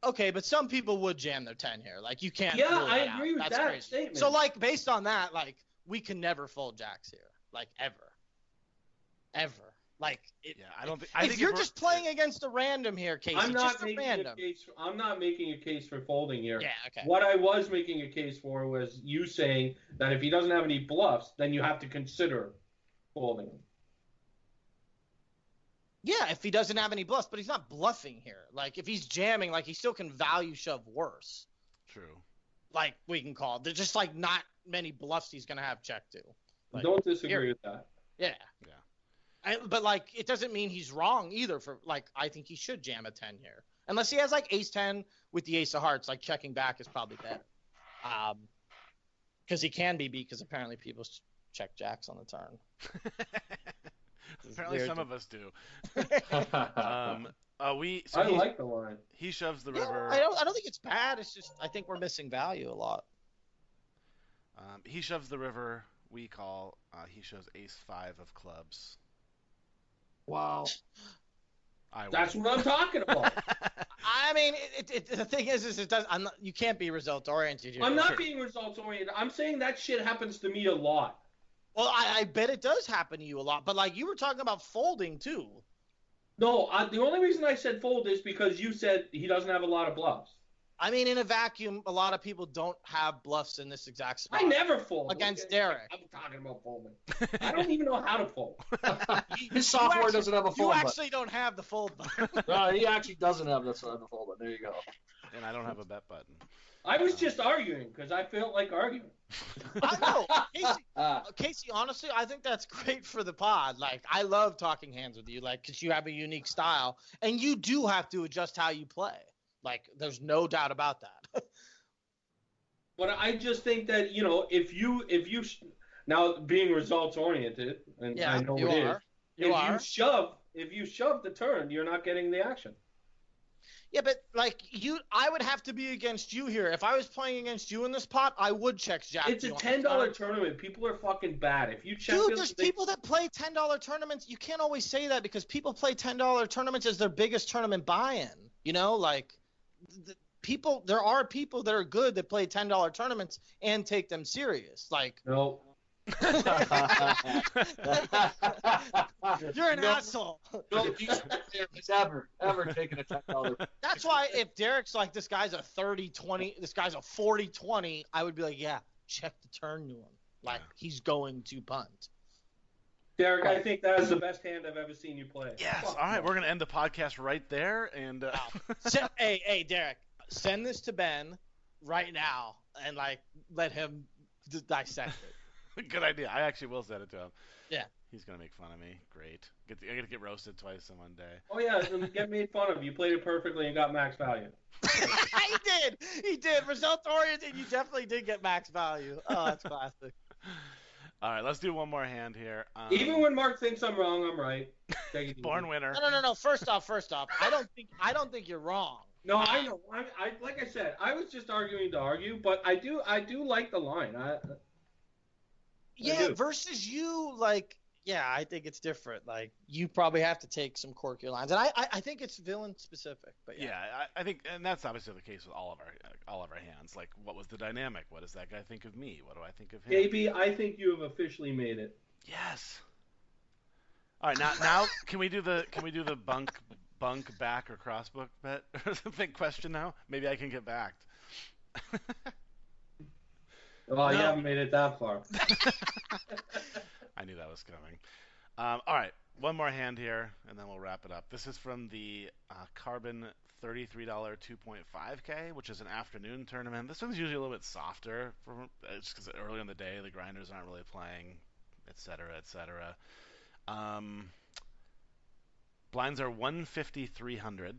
Okay, but some people would jam their 10 here. Like, you can't. Yeah, I agree with that crazy. statement. So, like, based on that, like, we can never fold jacks here. Like, ever. Ever. Like, I don't think. I if think you're just playing against a random here, Casey, I'm not just a making random. a case. I'm not making a case for folding here. Yeah, okay. What I was making a case for was you saying that if he doesn't have any bluffs, then you have to consider folding him. Yeah, if he doesn't have any bluffs, but he's not bluffing here. Like, if he's jamming, like, he still can value shove worse. True. Like, we can call it. There's just, like, not many bluffs he's going to have check to. Like, Don't disagree with that. Yeah. But, like, it doesn't mean he's wrong either. For like, I think he should jam a 10 here. Unless he has, like, ace-10 with the ace of hearts. Like, checking back is probably better. Because he can be beat because apparently people check jacks on the turn. Apparently some of us do. I like the line. He shoves the river. I don't think it's bad. It's just I think we're missing value a lot. He shoves the river. We call. He shows ace-5 of clubs. Wow. That's what I'm talking about. I mean, the thing is it does. You can't be result oriented here. I'm not being results oriented. I'm saying that shit happens to me a lot. Well, I bet it does happen to you a lot. But like you were talking about folding too. No, the only reason I said fold is because you said he doesn't have a lot of bluffs. I mean, in a vacuum, a lot of people don't have bluffs in this exact spot. I never fold. Against Derek. I'm talking about folding. I don't even know how to fold. His software doesn't have a fold You button. actually don't have the fold button. No, he actually doesn't have the fold button. There you go. And I don't have a bet button. I was just arguing because I felt like arguing. I know. Casey, honestly, I think that's great for the pod. Like, I love talking hands with you, like, because you have a unique style. And you do have to adjust how you play. Like, there's no doubt about that. But I just think that, you know, if you now being results oriented, and Yeah, I know you it are. is, if you shove the turn, you're not getting the action. Yeah, but like I would have to be against you here. If I was playing against you in this pot, I would check jack. It's a $10 tournament. People are fucking bad. If you check, dude, there's people that play $10 tournaments. You can't always say that because people play $10 tournaments as their biggest tournament buy-in. You know, like there are people that are good that play $10 tournaments and take them serious. Like no. You're an asshole. No, he's ever taken a $10. That's why if Derek's like, this guy's a 30-20, this guy's a 40-20, I would be like, yeah, check the turn to him. Like, he's going to punt. Derek, I think that is the best hand I've ever seen you play. Yes. All right, we're going to end the podcast right there. And hey, Derek, send this to Ben right now and, like, let him dissect it. Good idea. I actually will send it to him. Yeah. He's going to make fun of me. Great. I get to get roasted twice in one day. Oh, yeah. Get made fun of. You played it perfectly and got max value. He did. Result-oriented, you definitely did get max value. Oh, that's classic. All right, let's do one more hand here. Even when Mark thinks I'm wrong, I'm right. Born winner. No. First off, I don't think you're wrong. No, I know. I like I said, I was just arguing to argue, but I do like the line. Yeah, versus you, like, yeah, I think it's different. Like, you probably have to take some quirky lines, and I think it's villain specific. But yeah, I think, and that's obviously the case with all of our hands. Like, what was the dynamic? What does that guy think of me? What do I think of him? AB, I think you have officially made it. Yes. All right, now can we do the bunk back or crossbook bet or something question now? Maybe I can get backed. Well, you haven't made it that far. I knew that was coming. All right, one more hand here, and then we'll wrap it up. This is from the Carbon $33 2.5K, which is an afternoon tournament. This one's usually a little bit softer, just because early in the day the grinders aren't really playing, etc., etc. Blinds are 150-300.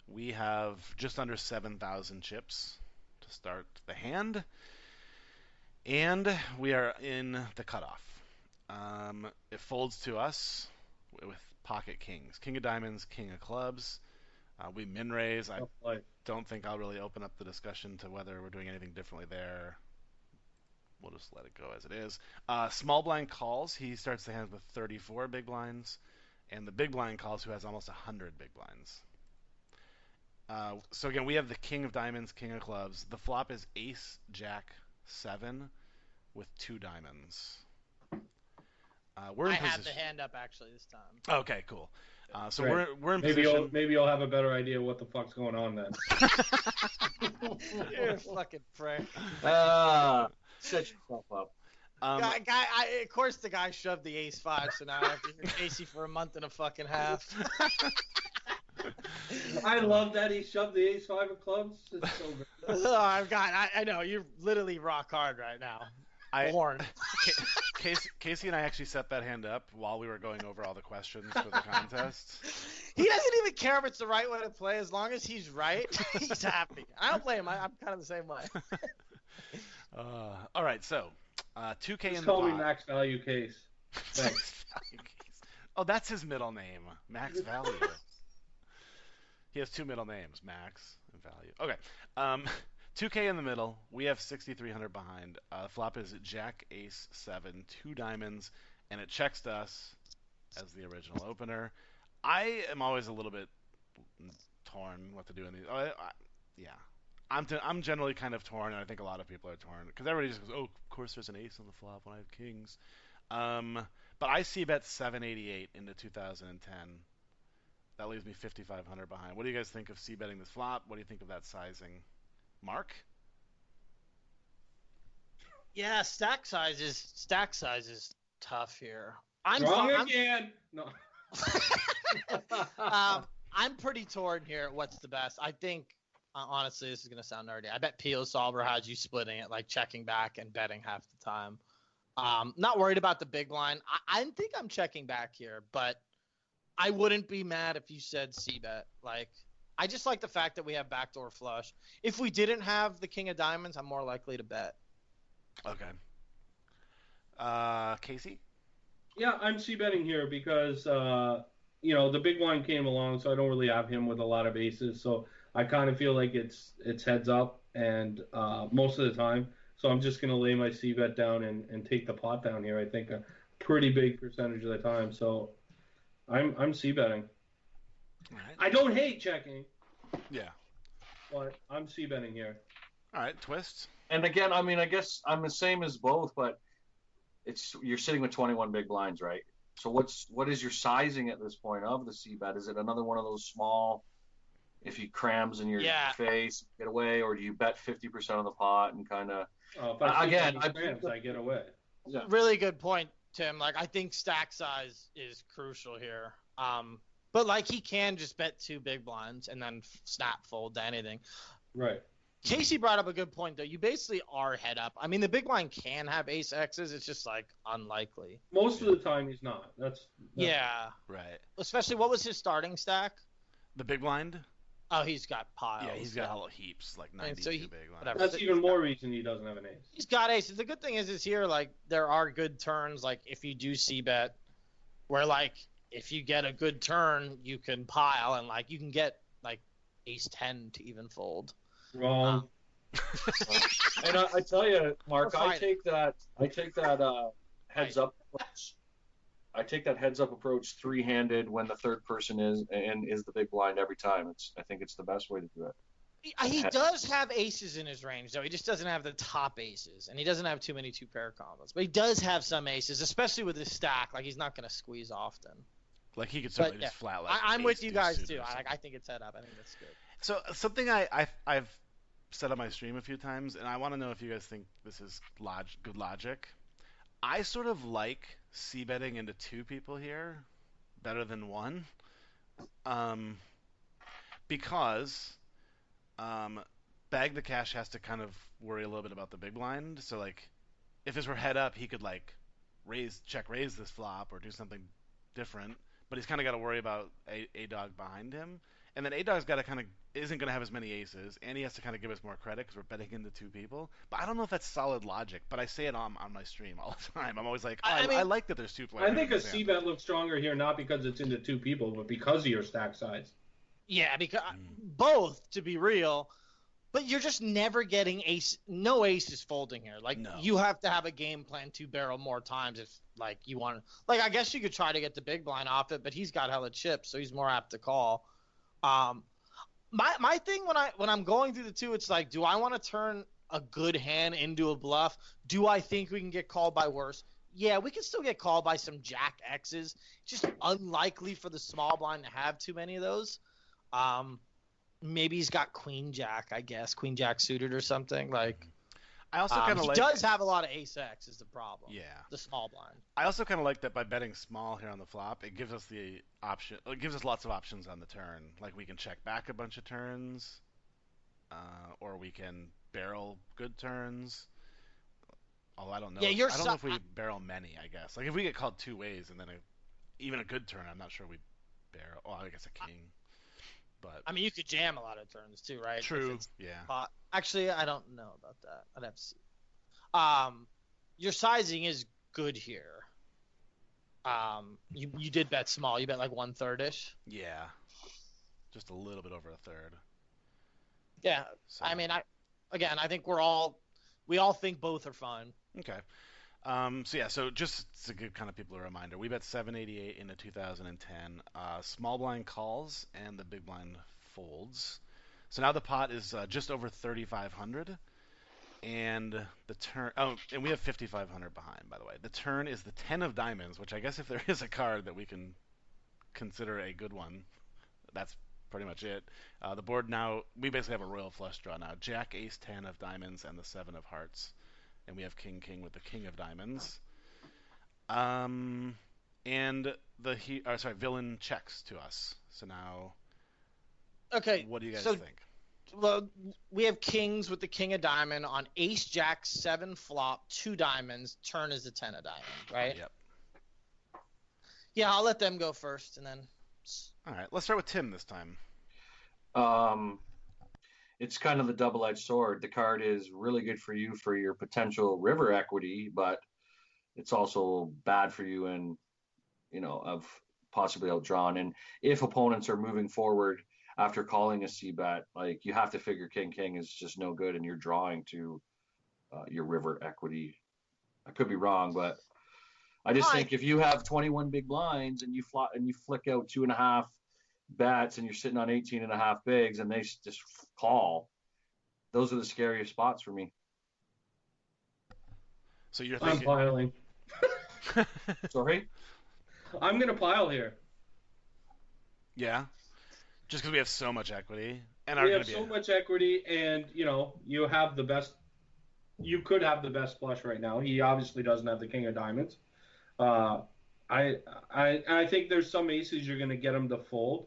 We have just under 7,000 chips to start the hand. And we are in the cutoff. It folds to us with pocket kings. King of diamonds, king of clubs. We min raise. I don't think I'll really open up the discussion to whether we're doing anything differently there. We'll just let it go as it is. Small blind calls. He starts the hand with 34 big blinds. And the big blind calls who has almost 100 big blinds. So again, we have the king of diamonds, king of clubs. The flop is ace, jack, 7 with 2 diamonds. We're in I had position. the hand up actually this time. Okay, cool. So Great. we're in Maybe position. maybe you'll have a better idea what the fuck's going on then. You're a fucking prick. Set yourself up. Of course the guy shoved the ace-5, so now I have to hear Casey for a month and a fucking half. I love that he shoved the ace-5 of clubs. It's so great. Oh, God, I know, you're literally rock hard right now. Born. Casey and I actually set that hand up while we were going over all the questions for the contest. He doesn't even care if it's the right way to play. As long as he's right, he's happy. I don't blame him. I'm kind of the same way. All right, so 2K in Just the call me pot. Max Value Case. Thanks. Oh, that's his middle name, Max Value. He has two middle names, Max and Value. Okay. 2K in the middle. We have 6,300 behind. Flop is Jack, Ace, 7, 2 diamonds, and it checks to us as the original opener. I am always a little bit torn what to do in these. Yeah. I'm generally kind of torn, and I think a lot of people are torn. Because everybody just goes, oh, of course there's an ace on the flop when I have kings. But I see bet 788 into 2010. That leaves me 5,500 behind. What do you guys think of c-betting this flop? What do you think of that sizing? Mark? Yeah, stack size is tough here. Wrong again. No. I'm pretty torn here. What's the best? I think, honestly, this is gonna sound nerdy. I bet Pio Solver has you splitting it, like checking back and betting half the time. Not worried about the big line. I think I'm checking back here, but I wouldn't be mad if you said c-bet. Like, I just like the fact that we have backdoor flush. If we didn't have the king of diamonds, I'm more likely to bet. Okay. Casey? Yeah, I'm c-betting here because, the big line came along, so I don't really have him with a lot of aces. So I kind of feel like it's heads up and most of the time. So I'm just going to lay my c-bet down and take the pot down here, I think, a pretty big percentage of the time. So I'm c-betting. All right. I don't hate checking. Yeah. But I'm c-betting here. All right, twist. And again, I mean, I guess I'm the same as both, but you're sitting with 21 big blinds, right? So what is your sizing at this point of the c-bet? Is it another one of those small, if he crams in your face, get away, or do you bet 50% of the pot and kind of? If I crams, I get away. Yeah. Really good point, Tim. Like, I think stack size is crucial here. But like, he can just bet 2 big blinds and then snap fold to anything. Right. Casey brought up a good point, though. You basically are head up. I mean, the big blind can have ace X's. It's just, like, unlikely. Most of the time, he's not. That's yeah. Right. Especially, what was his starting stack? The big blind? Oh, he's got piles. Yeah, he's got heaps, like 92 big blinds. Whatever. That's even more reason he doesn't have an ace. He's got aces. The good thing is here, like, there are good turns, like, if you do c-bet, where, like, if you get a good turn, you can pile, and, like, you can get, like, ace 10 to even fold. Wrong. And I tell you, Mark, I take that heads up approach. I take that heads up approach 3-handed when the third person is the big blind every time. I think it's the best way to do it. He does have aces in his range, though. He just doesn't have the top aces, and he doesn't have too many 2-pair combos. But he does have some aces, especially with his stack. Like, he's not going to squeeze often. Like, he could certainly just flat like I'm with you guys, suited too. I think it's head up. I think that's good. So, something I've said on my stream a few times, and I want to know if you guys think this is good logic. I sort of like c-betting into 2 people here better than 1. Because Bag the Cash has to kind of worry a little bit about the big blind. So, like, if this were head up, he could, like, raise this flop or do something different. But he's kind of got to worry about A-Dog behind him. And then A-Dog's got to isn't going to have as many aces, and he has to kind of give us more credit because we're betting into 2 people. But I don't know if that's solid logic, but I say it on my stream all the time. I'm always like, I like that there's 2 players. I think a c-bet looks stronger here, not because it's into 2 people, but because of your stack size. Yeah, because both, to be real, but you're just never getting no aces folding here. Like, you have to have a game plan to barrel more times if, like, you want to. Like, I guess you could try to get the big blind off it, but he's got hella chips, so he's more apt to call. My thing when I'm going through the 2, it's like, do I want to turn a good hand into a bluff? Do I think we can get called by worse? yeah, we can still get called by some Jack X's. Just unlikely for the small blind to have too many of those. Maybe he's got Queen Jack, I guess, Queen Jack suited or something. Like, I also kind of he does have a lot of Ace X is the problem. Yeah. The small blind. I also kind of like that by betting small here on the flop, it gives us the option. It gives us lots of options on the turn. Like we can check back a bunch of turns, or we can barrel good turns. Although I don't know. Yeah, I don't know if we barrel many. I guess like if we get called two ways and then even a good turn, I'm not sure we barrel. Oh, I guess a king. But I mean, you could jam a lot of turns too, right? True. Yeah. Actually, I don't know about that. I'd have to see. Your sizing is good here. You did bet small. You bet like 1/3 ish. Yeah. Just a little bit over a third. Yeah. So. I mean, I think we all think both are fine. Okay. So just to give kind of people a reminder, we bet 788 into 2010. Small blind calls and the big blind folds. So now the pot is just over 3,500, and the turn. Oh, and we have 5,500 behind, by the way. The turn is the 10 of diamonds, which I guess if there is a card that we can consider a good one, that's pretty much it. The board now, we basically have a royal flush draw now. Jack, Ace, 10 of diamonds, and the 7 of hearts. And we have King, King with the King of diamonds. And villain checks to us. So now, okay. What do you guys think? Well, we have kings with the King of diamond on Ace, Jack, 7 flop, 2 diamonds. Turn is the 10 of diamond, right? Yep. Yeah, I'll let them go first, and then. All right, let's start with Tim this time. It's kind of the double-edged sword. The card is really good for you for your potential river equity, but it's also bad for you and, of possibly outdrawn. And if opponents are moving forward after calling a c-bet, like you have to figure King King is just no good and you're drawing to your river equity. I could be wrong, but I just think if you have 21 big blinds and you flick out 2.5 bets and you're sitting on 18.5 bigs and they just call, those are the scariest spots for me. So you're thinking... I'm piling. Sorry? I'm gonna pile here. Yeah, just because we have so much equity and we have so much equity, and you have the best. You could have the best flush right now. He obviously doesn't have the King of diamonds. I think there's some aces you're gonna get him to fold.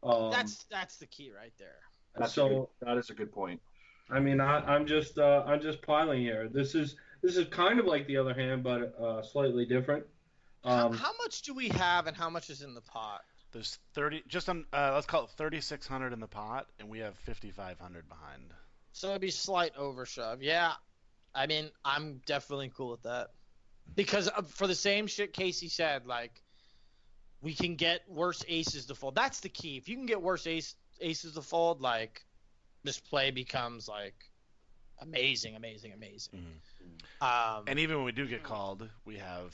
That's the key right there. That is a good point. I mean, I'm just piling here. This is kind of like the other hand, but slightly different. How much do we have, and how much is in the pot? There's 30, just on let's call it 3,600 in the pot, and we have 5,500 behind. So it'd be slight overshove. Yeah, I mean, I'm definitely cool with that because for the same shit Casey said, like. We can get worse aces to fold. That's the key. If you can get worse aces to fold, like this play becomes like amazing. Mm-hmm. And even when we do get called, we have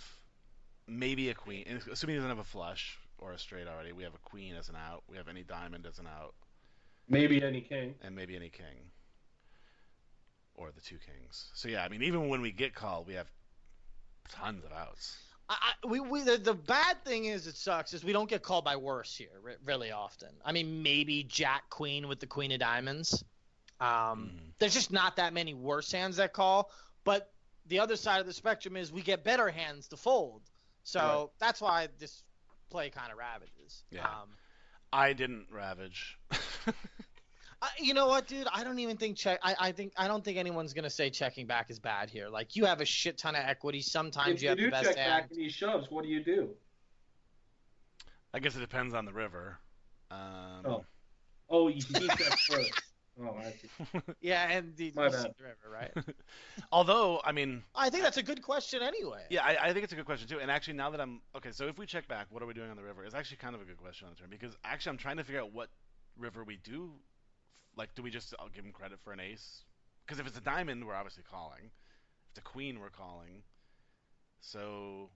maybe a queen. And assuming he doesn't have a flush or a straight already, we have a queen as an out. We have any diamond as an out. Maybe any king. And maybe any king. Or the 2 kings. So yeah, I mean, even when we get called, we have tons of outs. The bad thing is it sucks is we don't get called by worse here really often. I mean, maybe Jack Queen with the Queen of diamonds. There's just not that many worse hands that call. But the other side of the spectrum is we get better hands to fold. So that's why this play kind of ravages. Yeah. I didn't ravage. You know what, dude? I don't even think I don't think anyone's gonna say checking back is bad here. Like you have a shit ton of equity. Sometimes you have the best hand. If you do check back and he shoves, what do you do? I guess it depends on the river. He checks first. Oh, I see. Yeah, and the river, right? Although, I mean, I think that's a good question anyway. Yeah, I think it's a good question too. And actually, now that so if we check back, what are we doing on the river? It's actually kind of a good question on the turn because actually I'm trying to figure out what river we do. Like, do we just give him credit for an ace? Because if it's a diamond, we're obviously calling. If it's a queen, we're calling. So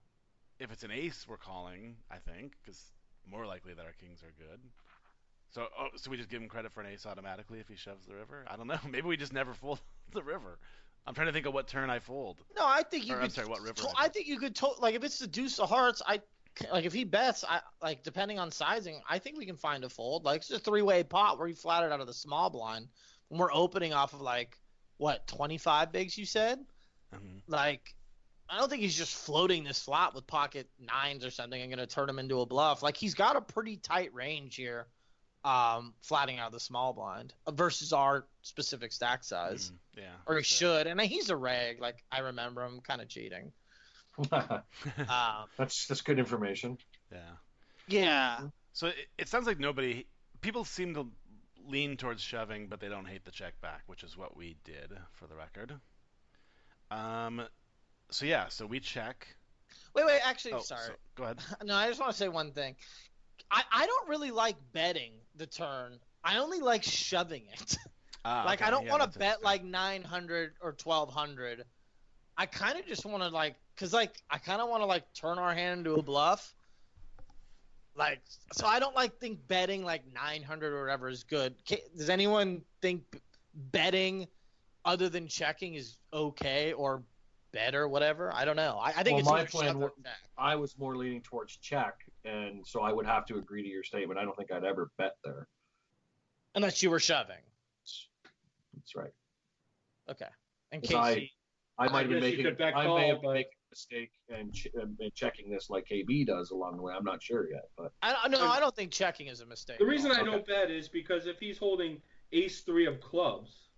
if it's an ace, we're calling, I think, because more likely that our kings are good. So we just give him credit for an ace automatically if he shoves the river? I don't know. Maybe we just never fold the river. I'm trying to think of what turn I fold. No, I think you Or, could. I'm sorry, what river? I think you could. Like if it's the deuce of hearts, like if he bets, like depending on sizing, I think we can find a fold. Like it's a 3-way pot where he flattered out of the small blind, and we're opening off of like what 25 bigs you said. Mm-hmm. Like I don't think he's just floating this flop with pocket nines or something and going to turn him into a bluff. Like he's got a pretty tight range here, flatting out of the small blind versus our specific stack size. Yeah. Or he should, and he's a reg. Like I remember him kind of cheating. That's good information. Yeah. Yeah. So it sounds like people seem to lean towards shoving, but they don't hate the check back, which is what we did for the record. So we check. Wait, actually, sorry. So, go ahead. No, I just want to say one thing. I don't really like betting the turn. I only like shoving it. Like okay. I don't want to that's bet like 900 or 1200. I kind of just want to like, cause like I kind of want to like turn our hand into a bluff. Like, so I don't think betting like 900 or whatever is good. Does anyone think betting other than checking is okay or better, whatever? I don't know. I think it's my either plan. shove or check. I was more leaning towards check, and so I would have to agree to your statement. I don't think I'd ever bet there. Unless you were shoving. That's right. Okay. In 'Cause case I might be guess you making. could bet I call, may have but- made a mistake and checking this like KB does along the way. I'm not sure yet, but I don't think checking is a mistake. The reason I Okay. don't bet is because if he's holding ace-3 of clubs,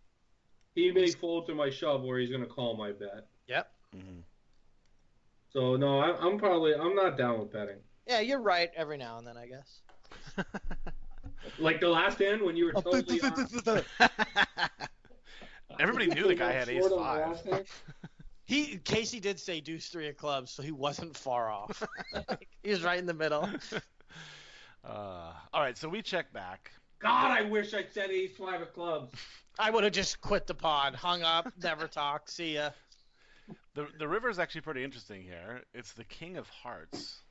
he may fold to my shove where he's going to call my bet. Yep. Mm-hmm. So no, I'm not down with betting. Yeah, you're right every now and then, I guess. Like the last hand when you were totally Everybody knew the guy had ace short on the last 5. hand. Casey did say deuce 3 of clubs, so he wasn't far off. He was right in the middle. All right, so we check back. God, I wish I said ace-5 of clubs. I would have just quit the pod, hung up, never talked, see ya. The river is actually pretty interesting here. It's the king of hearts.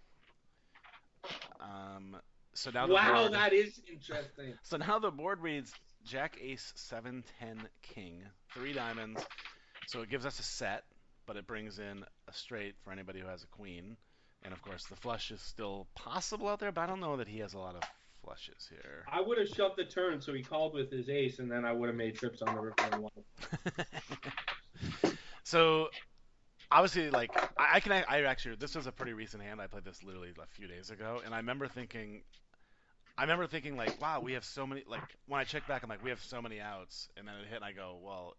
So now Wow, that is interesting. So now the board reads Jack, Ace, 7, 10, King, 3 diamonds. So it gives us a set, but it brings in a straight for anybody who has a queen. And of course, the flush is still possible out there, but I don't know that he has a lot of flushes here. I would have shoved the turn, so he called with his ace, and then I would have made trips on the river and won. So obviously, like I actually, this was a pretty recent hand. I played this literally a few days ago, and I remember thinking like, wow, we have so many. Like when I check back, I'm like, we have so many outs, and then it hit, and I go, well,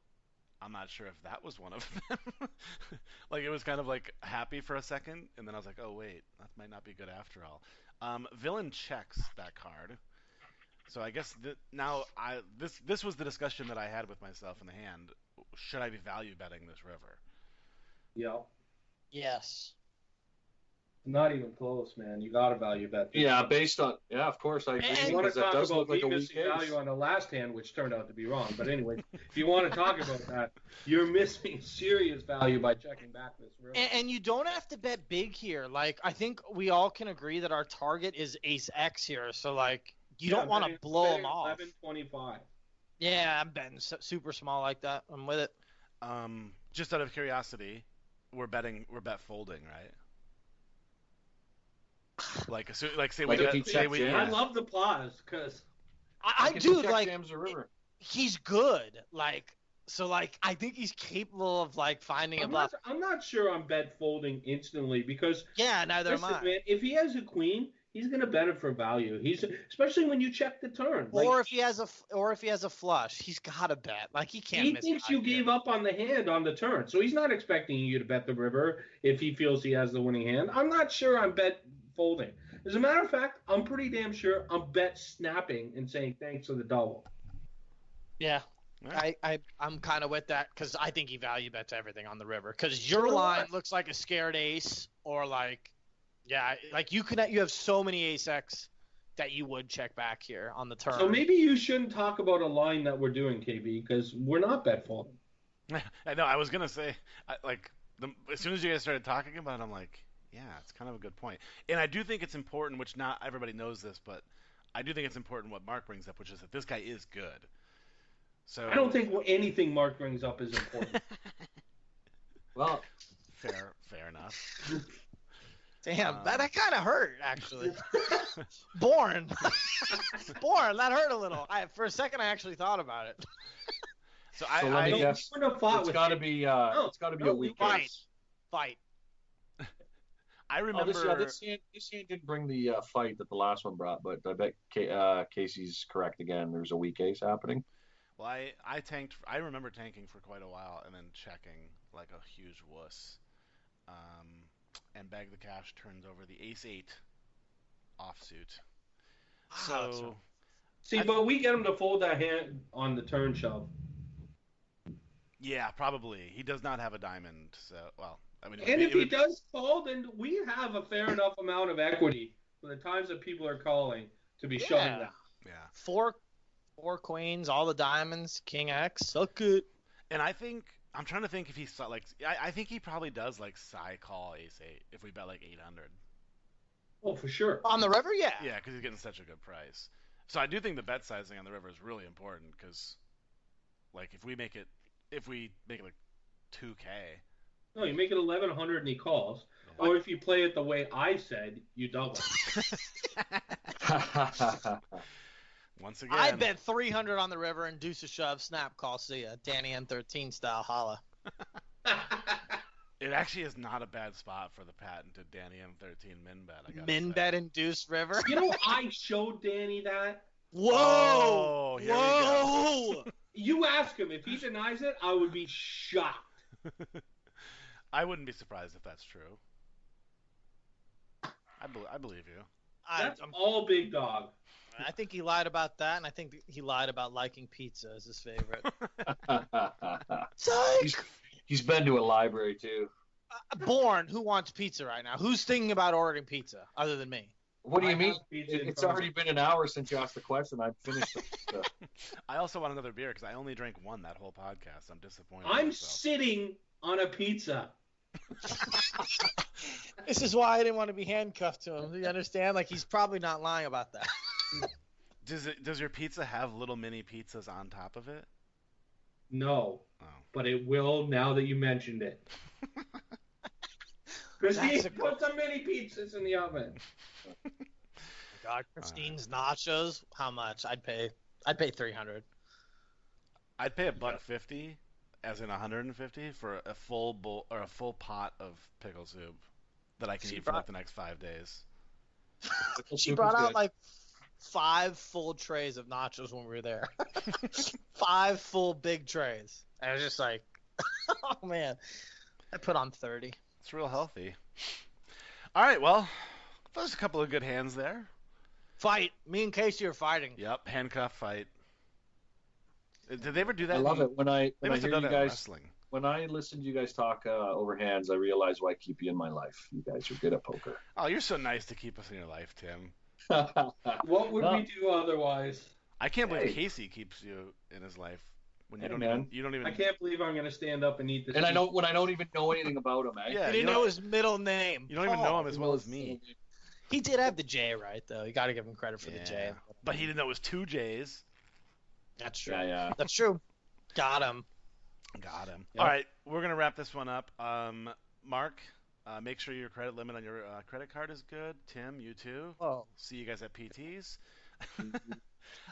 I'm not sure if that was one of them. Like it was kind of like happy for a second, and then I was like, oh wait, that might not be good after all. Villain checks that card. So I guess this was the discussion that I had with myself in the hand. Should I be value betting this river? Yeah. Yes. Not even close, man. You got to value bet this. yeah, of course I agree And- You want because to that talk does about look like a me weak missing ace. value on the last hand, which turned out to be wrong. But anyway, if you want to talk about that, you're missing serious value by checking back this river. And you don't have to bet big here. Like, I think we all can agree that our target is ace X here. So, like, you don't want to blow him off. 11.25. Yeah, I'm betting super small like that. I'm with it. Just out of curiosity, we're bet folding, right? Like say Like if he checked we jam. I love the pause because I If do he check like. jams the river. He's good. Like, so like I think he's capable of like finding a bluff. I'm not sure I'm bet folding instantly because Yeah, neither am listen, I. man, if he has a queen, he's gonna bet it for value. He's especially when you check the turn. Or if he has a flush, he's got to bet. Like he can't. He miss thinks you value. gave up on the hand on the turn, so he's not expecting you to bet the river if he feels he has the winning hand. I'm not sure I'm bet folding. As a matter of fact, I'm pretty damn sure I'm bet snapping and saying thanks for the double. Yeah. Yeah. I'm kind of with that because I think he value bets everything on the river because your So do line I. looks like a scared ace or like, yeah, like you have so many ace X that you would check back here on the turn. So maybe you shouldn't talk about a line that we're doing, KB, because we're not bet folding. I know. I was gonna say, as soon as you guys started talking about it, I'm like, yeah, it's kind of a good point. And I do think it's important, which not everybody knows this, but I do think it's important what Mark brings up, which is that this guy is good. So I don't think anything Mark brings up is important. Well, fair enough. Damn, that kind of hurt, actually. Born, that hurt a little. For a second, I actually thought about it. So let me guess. It's got to be a week. Fight. I remember. This hand didn't bring the fight that the last one brought, but I bet Casey's correct again. There's a weak ace happening. Well, I tanked. I remember tanking for quite a while and then checking like a huge wuss. And Bag the Cash turns over the ace-8 offsuit. So, but we get him to fold that hand on the turn shove. Yeah, probably. He does not have a diamond, so, well, I mean... And if he does call, then we have a fair enough amount of equity for the times that people are calling to be shoving that. Yeah. Four queens, all the diamonds, king X, suck it. And I'm trying to think if he saw, like, I think he probably does, like, side call ace-8 if we bet, like, 800. Oh, for sure. On the river, yeah. Yeah, because he's getting such a good price. So I do think the bet sizing on the river is really important because, like, if we make it like 2K. No, you make it 1,100 and he calls. Yeah. Or if you play it the way I said, you double. Once again, I bet 300 on the river and deuce a shove, snap call, see ya. Danny M13 style, holla. It actually is not a bad spot for the patented Danny M13 min bet. Min bet and deuce river. You know, I showed Danny that. Whoa! Here we go. You ask him. If he denies it, I would be shocked. I wouldn't be surprised if that's true. I believe you. That's all Big Dog. I think he lied about that, and I think he lied about liking pizza as his favorite. He's been to a library, too. Born, who wants pizza right now? Who's thinking about ordering pizza other than me? What do you mean? It's already been an hour since you asked the question. I've finished the I also want another beer because I only drank one that whole podcast. I'm disappointed. I'm sitting on a pizza. This is why I didn't want to be handcuffed to him. You understand? Like, he's probably not lying about that. Does your pizza have little mini pizzas on top of it? No. Oh. But it will now that you mentioned it. Christine, put some mini pizzas in the oven. God, Christine's nachos. How much? I'd pay $300. I'd pay $1.50, as in 150, for a full bowl or a full pot of pickle soup that I can eat for like the next 5 days. She brought out like 5 full trays of nachos when we were there. 5 full big trays. And I was just like, oh man, I put on 30. It's real healthy. All right, well, there's a couple of good hands there. Fight. Me and Casey are fighting. Yep, handcuff fight. Did they ever do that? I love it when I hear you guys. Wrestling. When I listen to you guys talk over hands, I realize why I keep you in my life. You guys are good at poker. Oh, you're so nice to keep us in your life, Tim. What would we do otherwise? I can't believe Casey keeps you in his life when you don't even. I can't believe I'm going to stand up and eat this. And when I don't even know anything about him. Yeah, you didn't know his middle name. You don't even know him as well as me. He did have the J right, though. You got to give him credit for the J. But he didn't know it was 2 J's. That's true. Yeah. That's true. Got him. Yep. All right, we're going to wrap this one up. Mark, make sure your credit limit on your credit card is good. Tim, you too. Oh. See you guys at PT's.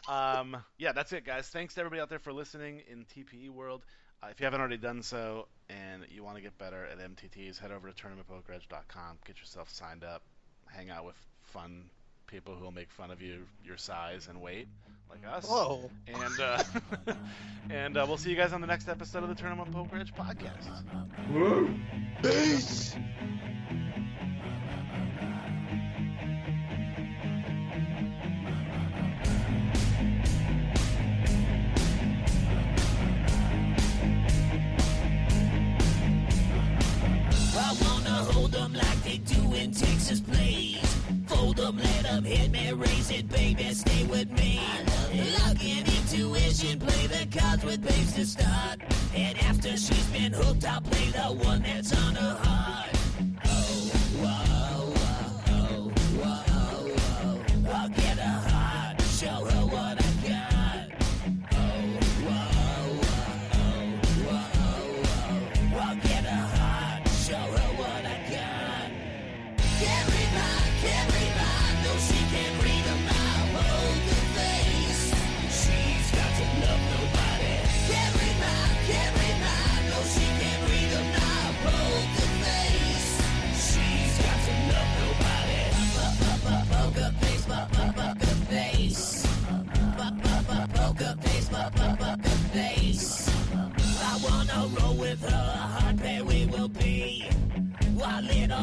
Yeah, that's it, guys. Thanks to everybody out there for listening in TPE world. If you haven't already done so and you want to get better at MTTs, head over to tournamentpokeredge.com. Get yourself signed up. Hang out with fun people who will make fun of your size and weight, like us. Whoa. And we'll see you guys on the next episode of the Tournament Poker Edge podcast. Woo! Peace! I wanna hold them like they do in Texas Plays. Fold them, let them hit me, raise it, baby, stay with me. Lock in intuition, play the cards with babes to start. And after she's been hooked, I'll play the one that's on her heart. Oh, whoa, whoa, whoa, whoa. I'll get her heart, show her what I got. Oh, whoa.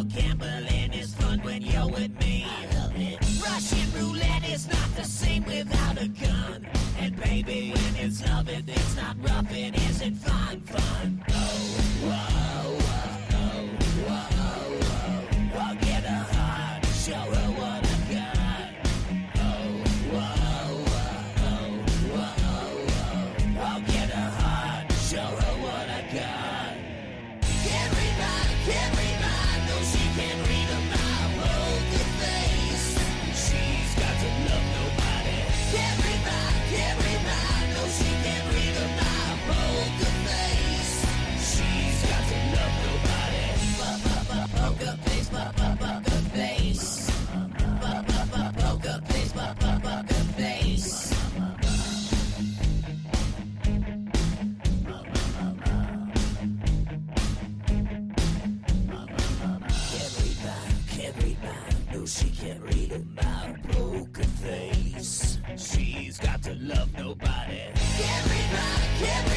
Well, gambling is fun when you're with me. I love it. Russian roulette is not the same without a gun. And baby, when it's love, if it's not rough, it isn't fun. Oh, whoa, whoa, whoa, whoa. I'll get a heart, show her what I got. Oh, whoa, whoa, whoa, whoa. I'll get a heart, show her what I got. Can't read mine, no, she can't read my poker face. She's got to love nobody. Can't read mine, no, she can't read my poker face. She's got to love nobody. Poker face, poker face. Poker face, poker face. Can't read mine, no, she can't read my poker face. She's got to love nobody. Can't read mine,